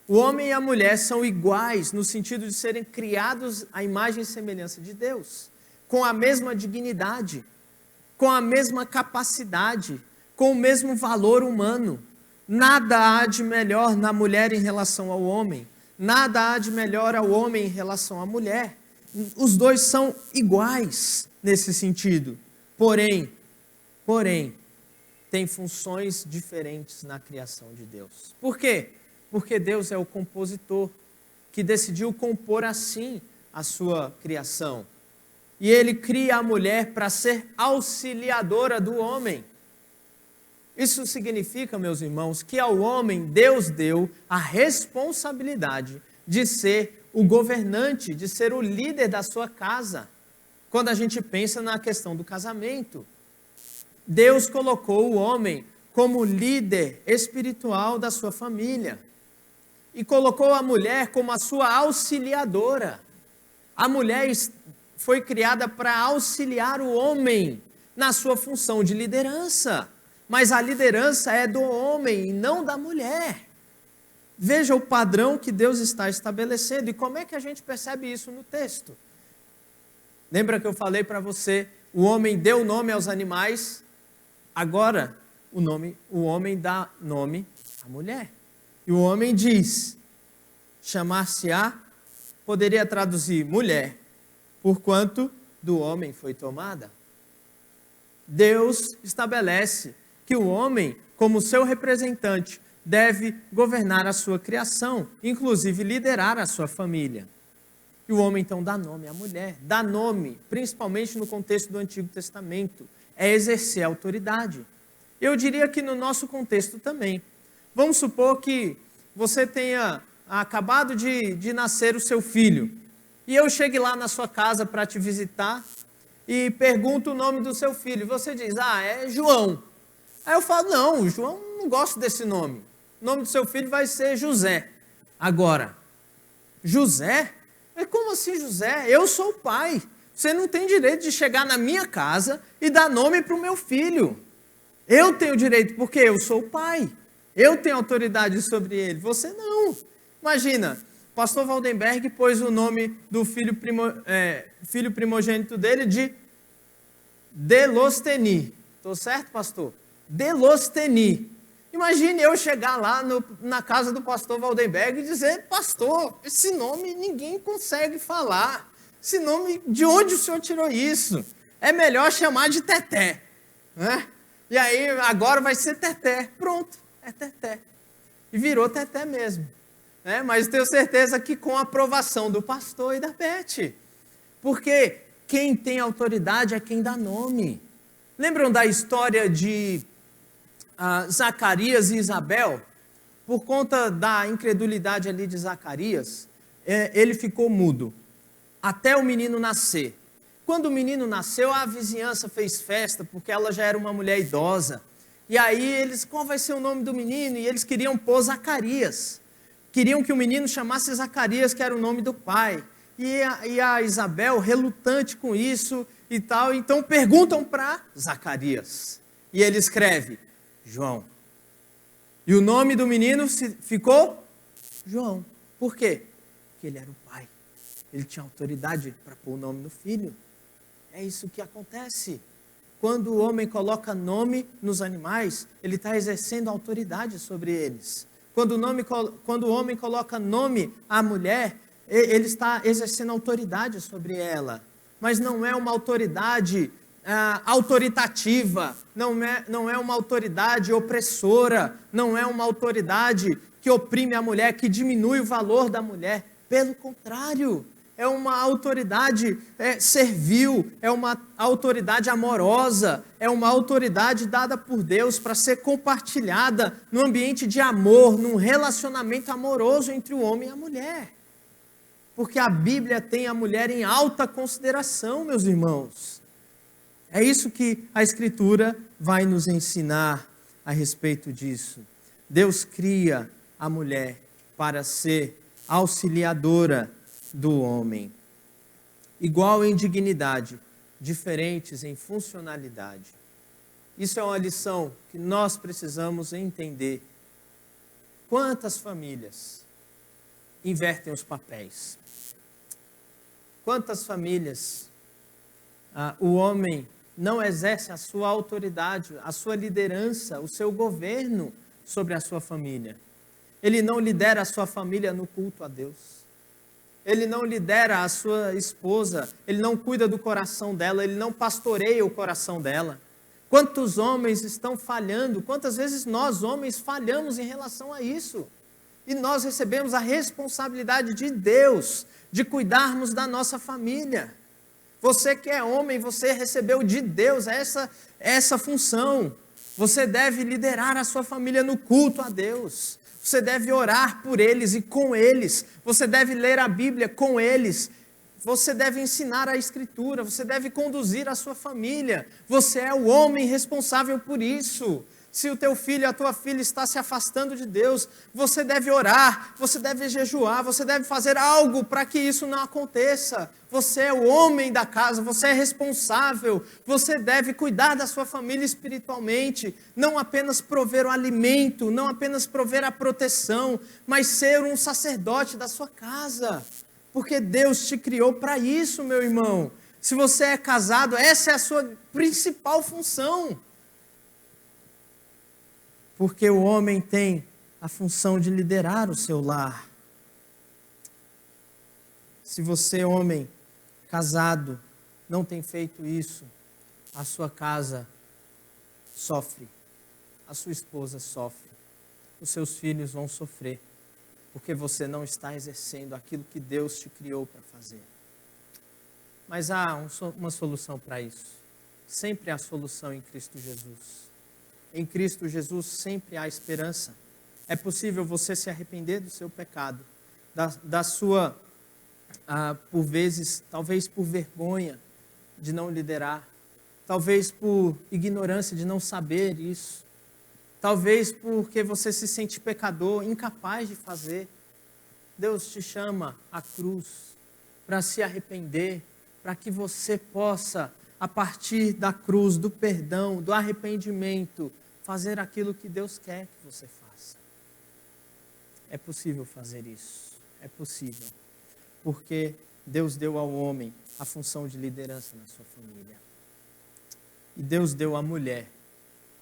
O homem e a mulher são iguais no sentido de serem criados à imagem e semelhança de Deus, com a mesma dignidade, com a mesma capacidade, com o mesmo valor humano. Nada há de melhor na mulher em relação ao homem. Nada há de melhor ao homem em relação à mulher. Os dois são iguais nesse sentido. Porém, tem funções diferentes na criação de Deus. Por quê? Porque Deus é o compositor que decidiu compor assim a sua criação. E Ele cria a mulher para ser auxiliadora do homem. Isso significa, meus irmãos, que ao homem Deus deu a responsabilidade de ser o governante, de ser o líder da sua casa. Quando a gente pensa na questão do casamento, Deus colocou o homem como líder espiritual da sua família e colocou a mulher como a sua auxiliadora. A mulher foi criada para auxiliar o homem na sua função de liderança. Mas a liderança é do homem e não da mulher. Veja o padrão que Deus está estabelecendo. E como é que a gente percebe isso no texto? Lembra que eu falei para você, o homem deu nome aos animais, agora o homem dá nome à mulher. E o homem diz, chamar-se-á, poderia traduzir mulher, porquanto do homem foi tomada. Deus estabelece que o homem, como seu representante, deve governar a sua criação, inclusive liderar a sua família. E o homem, então, dá nome à mulher. Dá nome, principalmente no contexto do Antigo Testamento, é exercer autoridade. Eu diria que no nosso contexto também. Vamos supor que você tenha acabado de nascer o seu filho, e eu chegue lá na sua casa para te visitar, e pergunto o nome do seu filho. Você diz, é João. Aí eu falo, não, João, não gosto desse nome. O nome do seu filho vai ser José. Agora, José? Mas como assim José? Eu sou o pai. Você não tem direito de chegar na minha casa e dar nome para o meu filho. Eu tenho direito, porque eu sou o pai. Eu tenho autoridade sobre ele. Você não. Imagina, o pastor Waldenberg pôs o nome do filho primogênito dele de Delosteni. Estou certo, pastor? Delosteni. Imagine eu chegar lá na casa do pastor Waldenberg e dizer, pastor, esse nome ninguém consegue falar. Esse nome, de onde o senhor tirou isso? É melhor chamar de Teté. né? E aí agora vai ser Teté. Pronto, é Teté. E virou Teté mesmo. Né? Mas tenho certeza que com a aprovação do pastor e da Beth. Porque quem tem autoridade é quem dá nome. Lembram da história de Zacarias e Isabel? Por conta da incredulidade ali de Zacarias, ele ficou mudo até o menino nascer. Quando o menino nasceu, a vizinhança fez festa, porque ela já era uma mulher idosa. E aí eles, qual vai ser o nome do menino? E eles queriam pôr Zacarias. Queriam que o menino chamasse Zacarias, que era o nome do pai. E a Isabel, relutante com isso e tal, então perguntam para Zacarias. E ele escreve, João. E o nome do menino ficou João. Por quê? Porque ele era o pai. Ele tinha autoridade para pôr o nome no filho. É isso que acontece. Quando o homem coloca nome nos animais, ele está exercendo autoridade sobre eles. Quando o homem coloca nome à mulher, ele está exercendo autoridade sobre ela. Mas não é uma autoridade autoritativa, não é uma autoridade opressora, não é uma autoridade que oprime a mulher, que diminui o valor da mulher. Pelo contrário, é uma autoridade servil, é uma autoridade amorosa, é uma autoridade dada por Deus para ser compartilhada num ambiente de amor, num relacionamento amoroso entre o homem e a mulher. Porque a Bíblia tem a mulher em alta consideração, meus irmãos. É isso que a Escritura vai nos ensinar a respeito disso. Deus cria a mulher para ser auxiliadora do homem. Igual em dignidade, diferentes em funcionalidade. Isso é uma lição que nós precisamos entender. Quantas famílias invertem os papéis? Quantas famílias o homem não exerce a sua autoridade, a sua liderança, o seu governo sobre a sua família? Ele não lidera a sua família no culto a Deus. Ele não lidera a sua esposa, ele não cuida do coração dela, ele não pastoreia o coração dela. Quantos homens estão falhando? Quantas vezes nós, homens, falhamos em relação a isso? E nós recebemos a responsabilidade de Deus de cuidarmos da nossa família. Você que é homem, você recebeu de Deus essa função. Você deve liderar a sua família no culto a Deus. Você deve orar por eles e com eles. Você deve ler a Bíblia com eles. Você deve ensinar a Escritura. Você deve conduzir a sua família. Você é o homem responsável por isso. Se o teu filho, a tua filha está se afastando de Deus, você deve orar, você deve jejuar, você deve fazer algo para que isso não aconteça. Você é o homem da casa, você é responsável, você deve cuidar da sua família espiritualmente, não apenas prover o alimento, não apenas prover a proteção, mas ser um sacerdote da sua casa. Porque Deus te criou para isso, meu irmão. Se você é casado, essa é a sua principal função. Porque o homem tem a função de liderar o seu lar. Se você, homem casado, não tem feito isso, a sua casa sofre, a sua esposa sofre, os seus filhos vão sofrer, porque você não está exercendo aquilo que Deus te criou para fazer. Mas há uma solução para isso. Sempre há solução em Cristo Jesus. Em Cristo Jesus sempre há esperança. É possível você se arrepender do seu pecado, da sua, por vezes, talvez por vergonha de não liderar, talvez por ignorância de não saber isso, talvez porque você se sente pecador, incapaz de fazer. Deus te chama à cruz para se arrepender, para que você possa, a partir da cruz, do perdão, do arrependimento, fazer aquilo que Deus quer que você faça. É possível fazer isso. É possível. Porque Deus deu ao homem a função de liderança na sua família. E Deus deu à mulher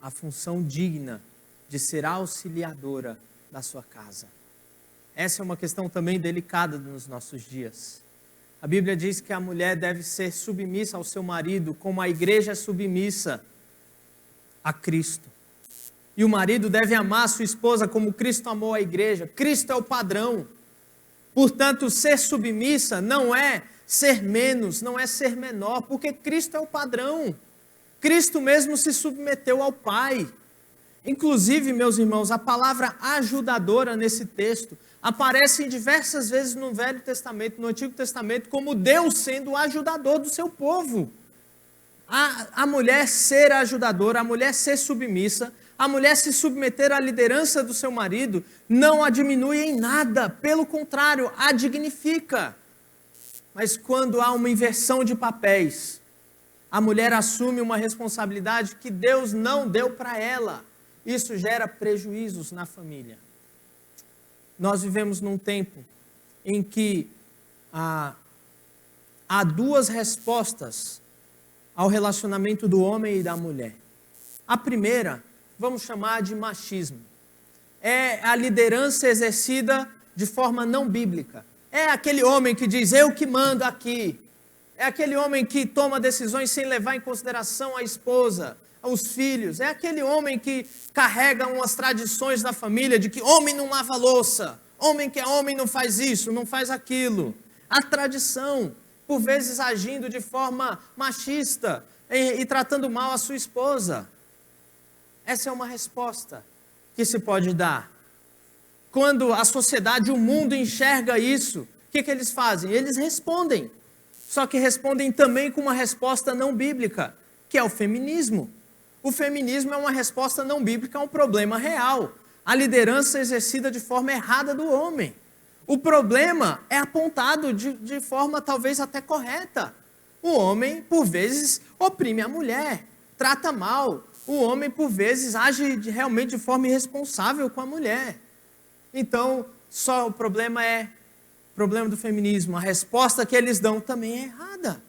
a função digna de ser auxiliadora da sua casa. Essa é uma questão também delicada nos nossos dias. A Bíblia diz que a mulher deve ser submissa ao seu marido, como a igreja é submissa. a Cristo. E o marido deve amar a sua esposa como Cristo amou a igreja. Cristo é o padrão. Portanto, ser submissa não é ser menos, não é ser menor, porque Cristo é o padrão. Cristo mesmo se submeteu ao Pai. Inclusive, meus irmãos, a palavra ajudadora nesse texto aparece em diversas vezes no Velho Testamento, no Antigo Testamento, como Deus sendo o ajudador do seu povo. A mulher ser ajudadora, a mulher ser submissa, a mulher se submeter à liderança do seu marido, não a diminui em nada, pelo contrário, a dignifica. Mas quando há uma inversão de papéis, a mulher assume uma responsabilidade que Deus não deu para ela. Isso gera prejuízos na família. Nós vivemos num tempo em que há duas respostas ao relacionamento do homem e da mulher. A primeira, vamos chamar de machismo. É a liderança exercida de forma não bíblica. É aquele homem que diz, eu que mando aqui. É aquele homem que toma decisões sem levar em consideração a esposa, os filhos. É aquele homem que carrega umas tradições da família de que homem não lava louça, homem que é homem não faz isso, não faz aquilo. A tradição, por vezes agindo de forma machista e tratando mal a sua esposa. Essa é uma resposta que se pode dar. Quando a sociedade, o mundo enxerga isso, o que eles fazem? Eles respondem. Só que respondem também com uma resposta não bíblica, que é o feminismo. O feminismo é uma resposta não bíblica a um problema real. A liderança exercida de forma errada do homem. O problema é apontado de forma talvez até correta. O homem, por vezes, oprime a mulher, trata mal. O homem, por vezes, age realmente de forma irresponsável com a mulher. Então, só o problema do feminismo. A resposta que eles dão também é errada.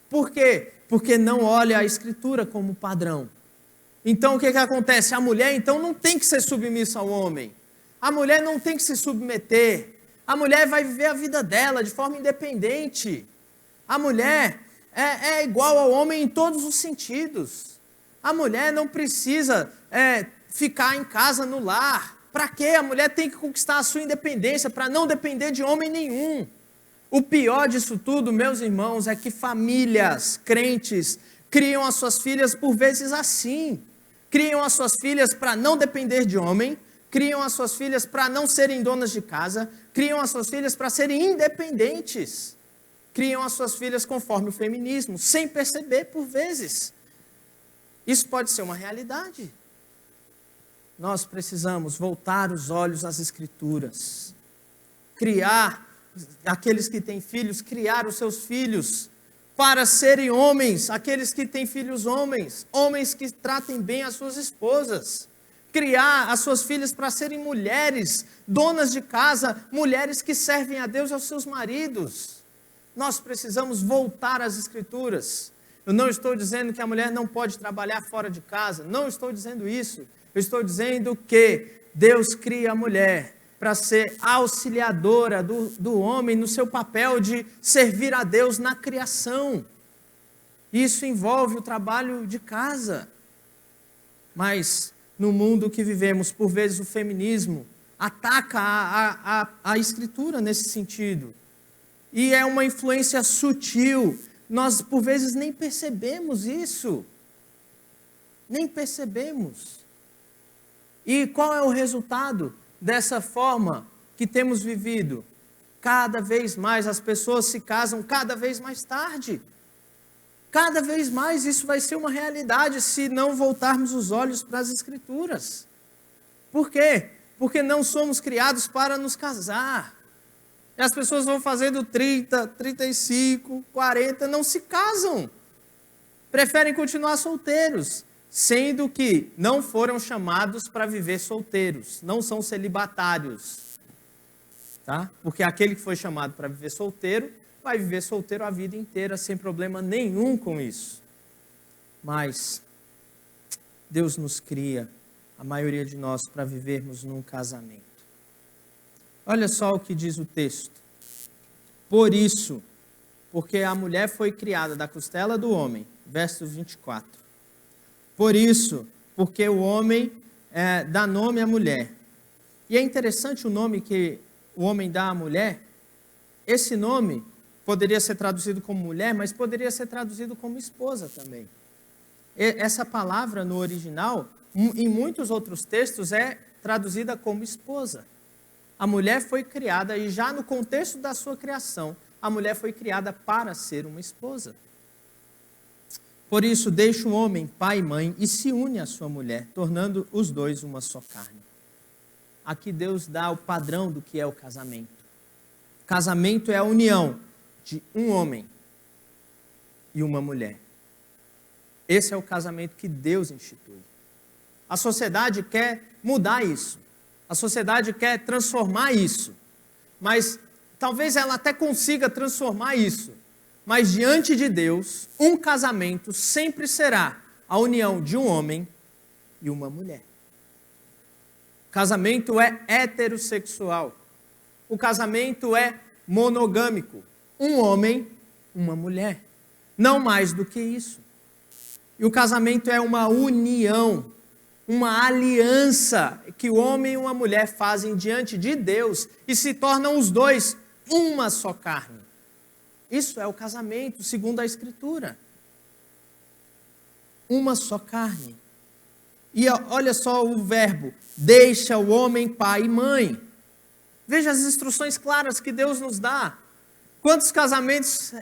Por quê? Porque não olha a Escritura como padrão. Então, o que acontece? A mulher, então, não tem que ser submissa ao homem. A mulher não tem que se submeter. A mulher vai viver a vida dela de forma independente. A mulher é igual ao homem em todos os sentidos. A mulher não precisa ficar em casa no lar. Para quê? A mulher tem que conquistar a sua independência para não depender de homem nenhum. O pior disso tudo, meus irmãos, é que famílias crentes criam as suas filhas por vezes assim. Criam as suas filhas para não depender de homem, criam as suas filhas para não serem donas de casa, criam as suas filhas para serem independentes. Criam as suas filhas conforme o feminismo, sem perceber por vezes. Isso pode ser uma realidade. Nós precisamos voltar os olhos às Escrituras. Criar, aqueles que têm filhos, criar os seus filhos para serem homens, aqueles que têm filhos homens, homens que tratem bem as suas esposas. Criar as suas filhas para serem mulheres, donas de casa, mulheres que servem a Deus e aos seus maridos. Nós precisamos voltar às Escrituras. Eu não estou dizendo que a mulher não pode trabalhar fora de casa, não estou dizendo isso. Eu estou dizendo que Deus cria a mulher para ser auxiliadora do homem no seu papel de servir a Deus na criação. Isso envolve o trabalho de casa. Mas no mundo que vivemos, por vezes o feminismo ataca a Escritura nesse sentido. E é uma influência sutil. Nós, por vezes, nem percebemos isso. Nem percebemos. E qual é o resultado dessa forma que temos vivido? Cada vez mais as pessoas se casam cada vez mais tarde. Cada vez mais isso vai ser uma realidade se não voltarmos os olhos para as Escrituras. Por quê? Porque não somos criados para nos casar. E as pessoas vão fazendo 30, 35, 40, não se casam. Preferem continuar solteiros, sendo que não foram chamados para viver solteiros, não são celibatários. Tá? Porque aquele que foi chamado para viver solteiro, vai viver solteiro a vida inteira, sem problema nenhum com isso. Mas Deus nos cria, a maioria de nós, para vivermos num casamento. Olha só o que diz o texto. Por isso, porque a mulher foi criada da costela do homem, verso 24. Por isso, porque o homem dá nome à mulher. E é interessante o nome que o homem dá à mulher. Esse nome poderia ser traduzido como mulher, mas poderia ser traduzido como esposa também. Essa palavra no original, em muitos outros textos, é traduzida como esposa. A mulher foi criada, e já no contexto da sua criação, a mulher foi criada para ser uma esposa. Por isso, deixa o homem, pai e mãe, e se une à sua mulher, tornando os dois uma só carne. Aqui Deus dá o padrão do que é o casamento. O casamento é a união de um homem e uma mulher. Esse é o casamento que Deus institui. A sociedade quer mudar isso. A sociedade quer transformar isso. Mas talvez ela até consiga transformar isso. Mas diante de Deus, um casamento sempre será a união de um homem e uma mulher. O casamento é heterossexual. O casamento é monogâmico. Um homem, uma mulher. Não mais do que isso. E o casamento é uma união, uma aliança que o homem e uma mulher fazem diante de Deus e se tornam os dois uma só carne. Isso é o casamento, segundo a Escritura. Uma só carne. E olha só o verbo, deixa o homem pai e mãe. Veja as instruções claras que Deus nos dá. Quantos casamentos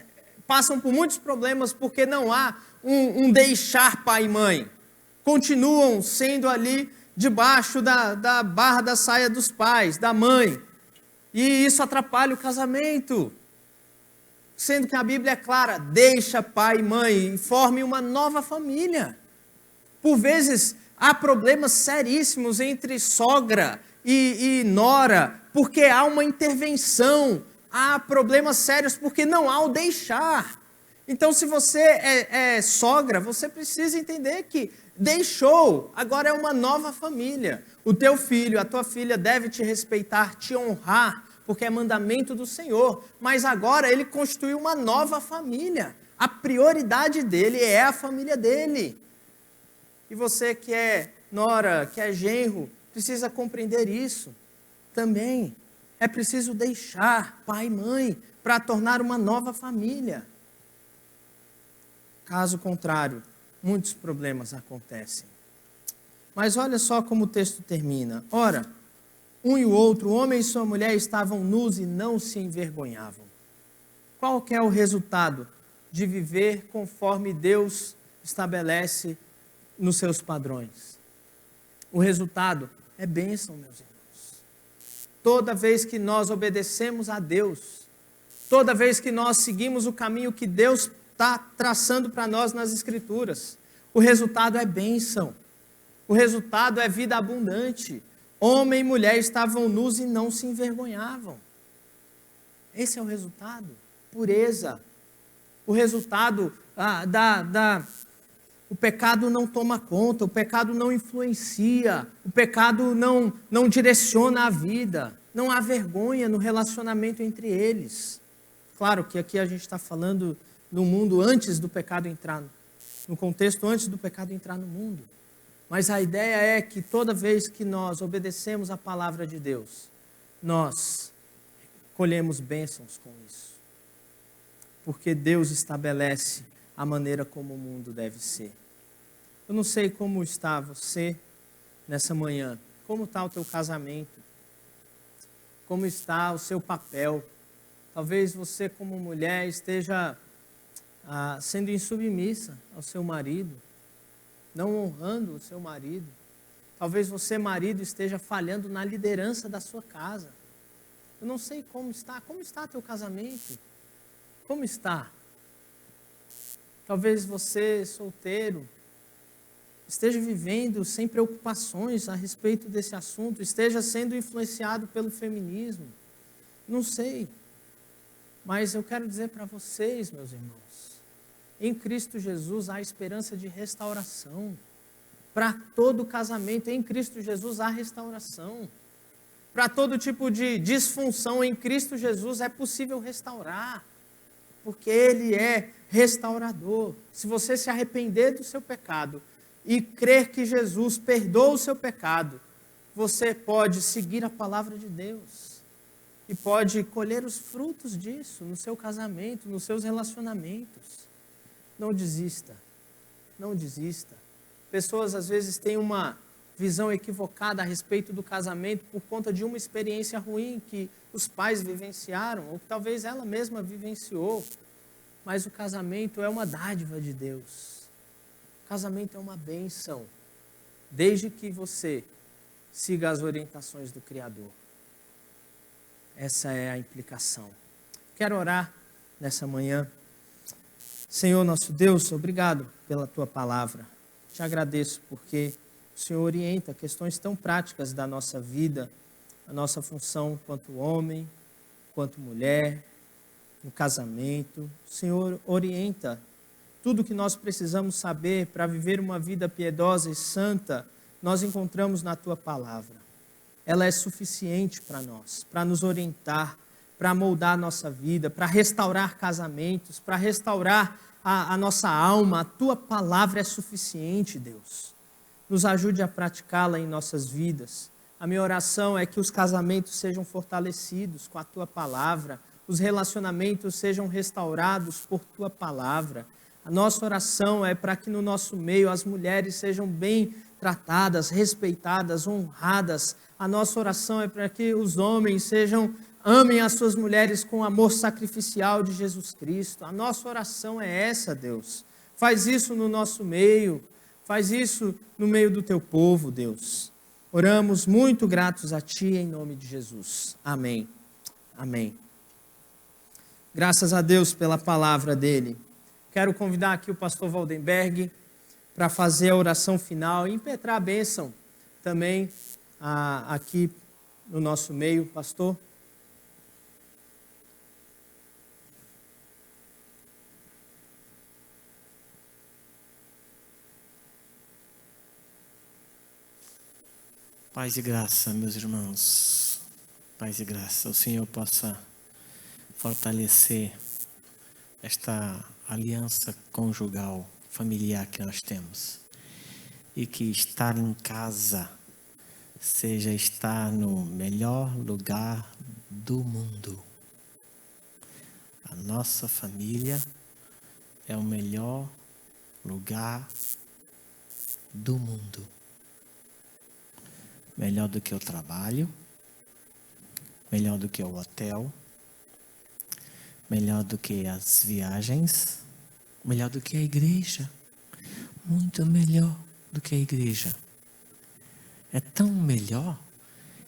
passam por muitos problemas porque não há um deixar pai e mãe? Continuam sendo ali debaixo da barra da saia dos pais, da mãe. E isso atrapalha o casamento. Sendo que a Bíblia é clara, deixa pai e mãe e forme uma nova família. Por vezes há problemas seríssimos entre sogra e nora, porque há uma intervenção. Há problemas sérios porque não há o deixar. Então, se você é sogra, você precisa entender que deixou, agora é uma nova família. O teu filho, a tua filha deve te respeitar, te honrar, porque é mandamento do Senhor. Mas agora ele constituiu uma nova família. A prioridade dele é a família dele. E você que é nora, que é genro, precisa compreender isso também. É preciso deixar pai e mãe para tornar uma nova família. Caso contrário, muitos problemas acontecem. Mas olha só como o texto termina. Ora, um e o outro, o homem e sua mulher, estavam nus e não se envergonhavam. Qual que é o resultado de viver conforme Deus estabelece nos seus padrões? O resultado é bênção, meus irmãos. Toda vez que nós obedecemos a Deus, toda vez que nós seguimos o caminho que Deus está traçando para nós nas Escrituras, o resultado é bênção. O resultado é vida abundante. Homem e mulher estavam nus e não se envergonhavam. Esse é o resultado. Pureza. O resultado o pecado não toma conta, o pecado não influencia, o pecado não direciona a vida. Não há vergonha no relacionamento entre eles. Claro que aqui a gente está falando no mundo antes do pecado entrar, no contexto antes do pecado entrar no mundo. Mas a ideia é que toda vez que nós obedecemos a palavra de Deus, nós colhemos bênçãos com isso. Porque Deus estabelece a maneira como o mundo deve ser. Eu não sei como está você nessa manhã, como está o teu casamento, como está o seu papel. Talvez você como mulher esteja sendo insubmissa ao seu marido, não honrando o seu marido. Talvez você, marido, esteja falhando na liderança da sua casa. Eu não sei como está teu casamento? Como está? Talvez você, solteiro, esteja vivendo sem preocupações a respeito desse assunto, esteja sendo influenciado pelo feminismo. Não sei. Mas eu quero dizer para vocês, meus irmãos, em Cristo Jesus há esperança de restauração. Para todo casamento, em Cristo Jesus há restauração. Para todo tipo de disfunção, em Cristo Jesus é possível restaurar. Porque Ele é restaurador. Se você se arrepender do seu pecado e crer que Jesus perdoa o seu pecado, você pode seguir a palavra de Deus e pode colher os frutos disso no seu casamento, nos seus relacionamentos. Não desista, não desista. Pessoas às vezes têm uma visão equivocada a respeito do casamento por conta de uma experiência ruim que os pais vivenciaram, ou que talvez ela mesma vivenciou. Mas o casamento é uma dádiva de Deus. O casamento é uma bênção, desde que você siga as orientações do Criador. Essa é a implicação. Quero orar nessa manhã. Senhor nosso Deus, obrigado pela Tua palavra. Te agradeço porque o Senhor orienta questões tão práticas da nossa vida, a nossa função quanto homem, quanto mulher, no casamento. O Senhor orienta tudo o que nós precisamos saber para viver uma vida piedosa e santa, nós encontramos na Tua palavra. Ela é suficiente para nós, para nos orientar, para moldar a nossa vida, para restaurar casamentos, para restaurar a nossa alma. A Tua palavra é suficiente, Deus. Nos ajude a praticá-la em nossas vidas. A minha oração é que os casamentos sejam fortalecidos com a Tua palavra, os relacionamentos sejam restaurados por Tua palavra. A nossa oração é para que no nosso meio as mulheres sejam bem tratadas, respeitadas, honradas. A nossa oração é para que os homens amem as suas mulheres com o amor sacrificial de Jesus Cristo. A nossa oração é essa, Deus. Faz isso no nosso meio, faz isso no meio do Teu povo, Deus. Oramos muito gratos a Ti em nome de Jesus. Amém. Amém. Graças a Deus pela palavra dele. Quero convidar aqui o pastor Waldenberg para fazer a oração final e impetrar a bênção também aqui no nosso meio, pastor. Paz e graça, meus irmãos. Paz e graça. O Senhor possa fortalecer esta aliança conjugal, familiar que nós temos. E que estar em casa seja estar no melhor lugar do mundo. A nossa família é o melhor lugar do mundo. Melhor do que o trabalho, melhor do que o hotel, melhor do que as viagens, melhor do que a igreja, muito melhor do que a igreja. É tão melhor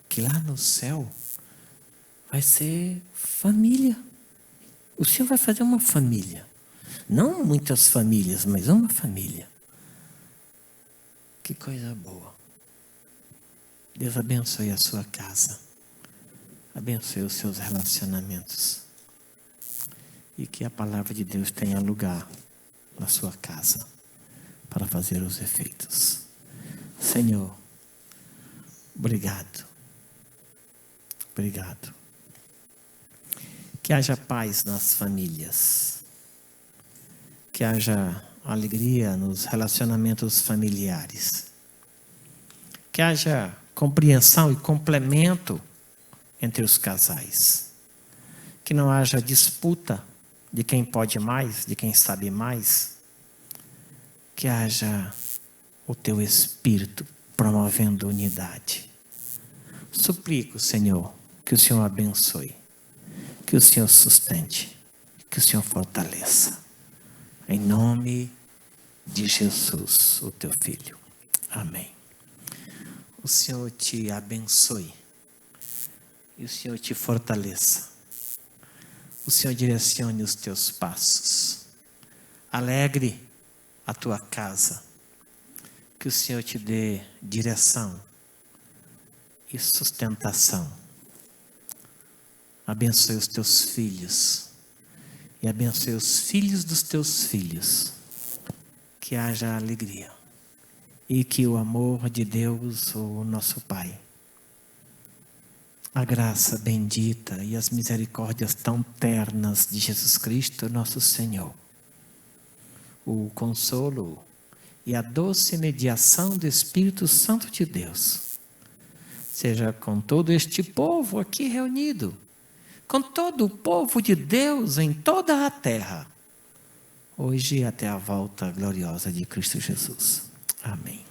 que lá no céu vai ser família. O Senhor vai fazer uma família, não muitas famílias, mas uma família. Que coisa boa. Deus abençoe a sua casa, abençoe os seus relacionamentos e que a palavra de Deus tenha lugar na sua casa para fazer os efeitos. Senhor, obrigado, obrigado. Que haja paz nas famílias, que haja alegria nos relacionamentos familiares, que haja compreensão e complemento entre os casais. Que não haja disputa de quem pode mais, de quem sabe mais. Que haja o Teu Espírito promovendo unidade. Suplico, Senhor, que o Senhor abençoe, que o Senhor sustente, que o Senhor fortaleça. Em nome de Jesus, o Teu Filho. Amém. O Senhor te abençoe e o Senhor te fortaleça. O Senhor direcione os teus passos. Alegre a tua casa. Que o Senhor te dê direção e sustentação. Abençoe os teus filhos e abençoe os filhos dos teus filhos. Que haja alegria. E que o amor de Deus, o nosso Pai, a graça bendita e as misericórdias tão ternas de Jesus Cristo, nosso Senhor, o consolo e a doce mediação do Espírito Santo de Deus seja com todo este povo aqui reunido, com todo o povo de Deus em toda a terra, hoje e até a volta gloriosa de Cristo Jesus. Amém.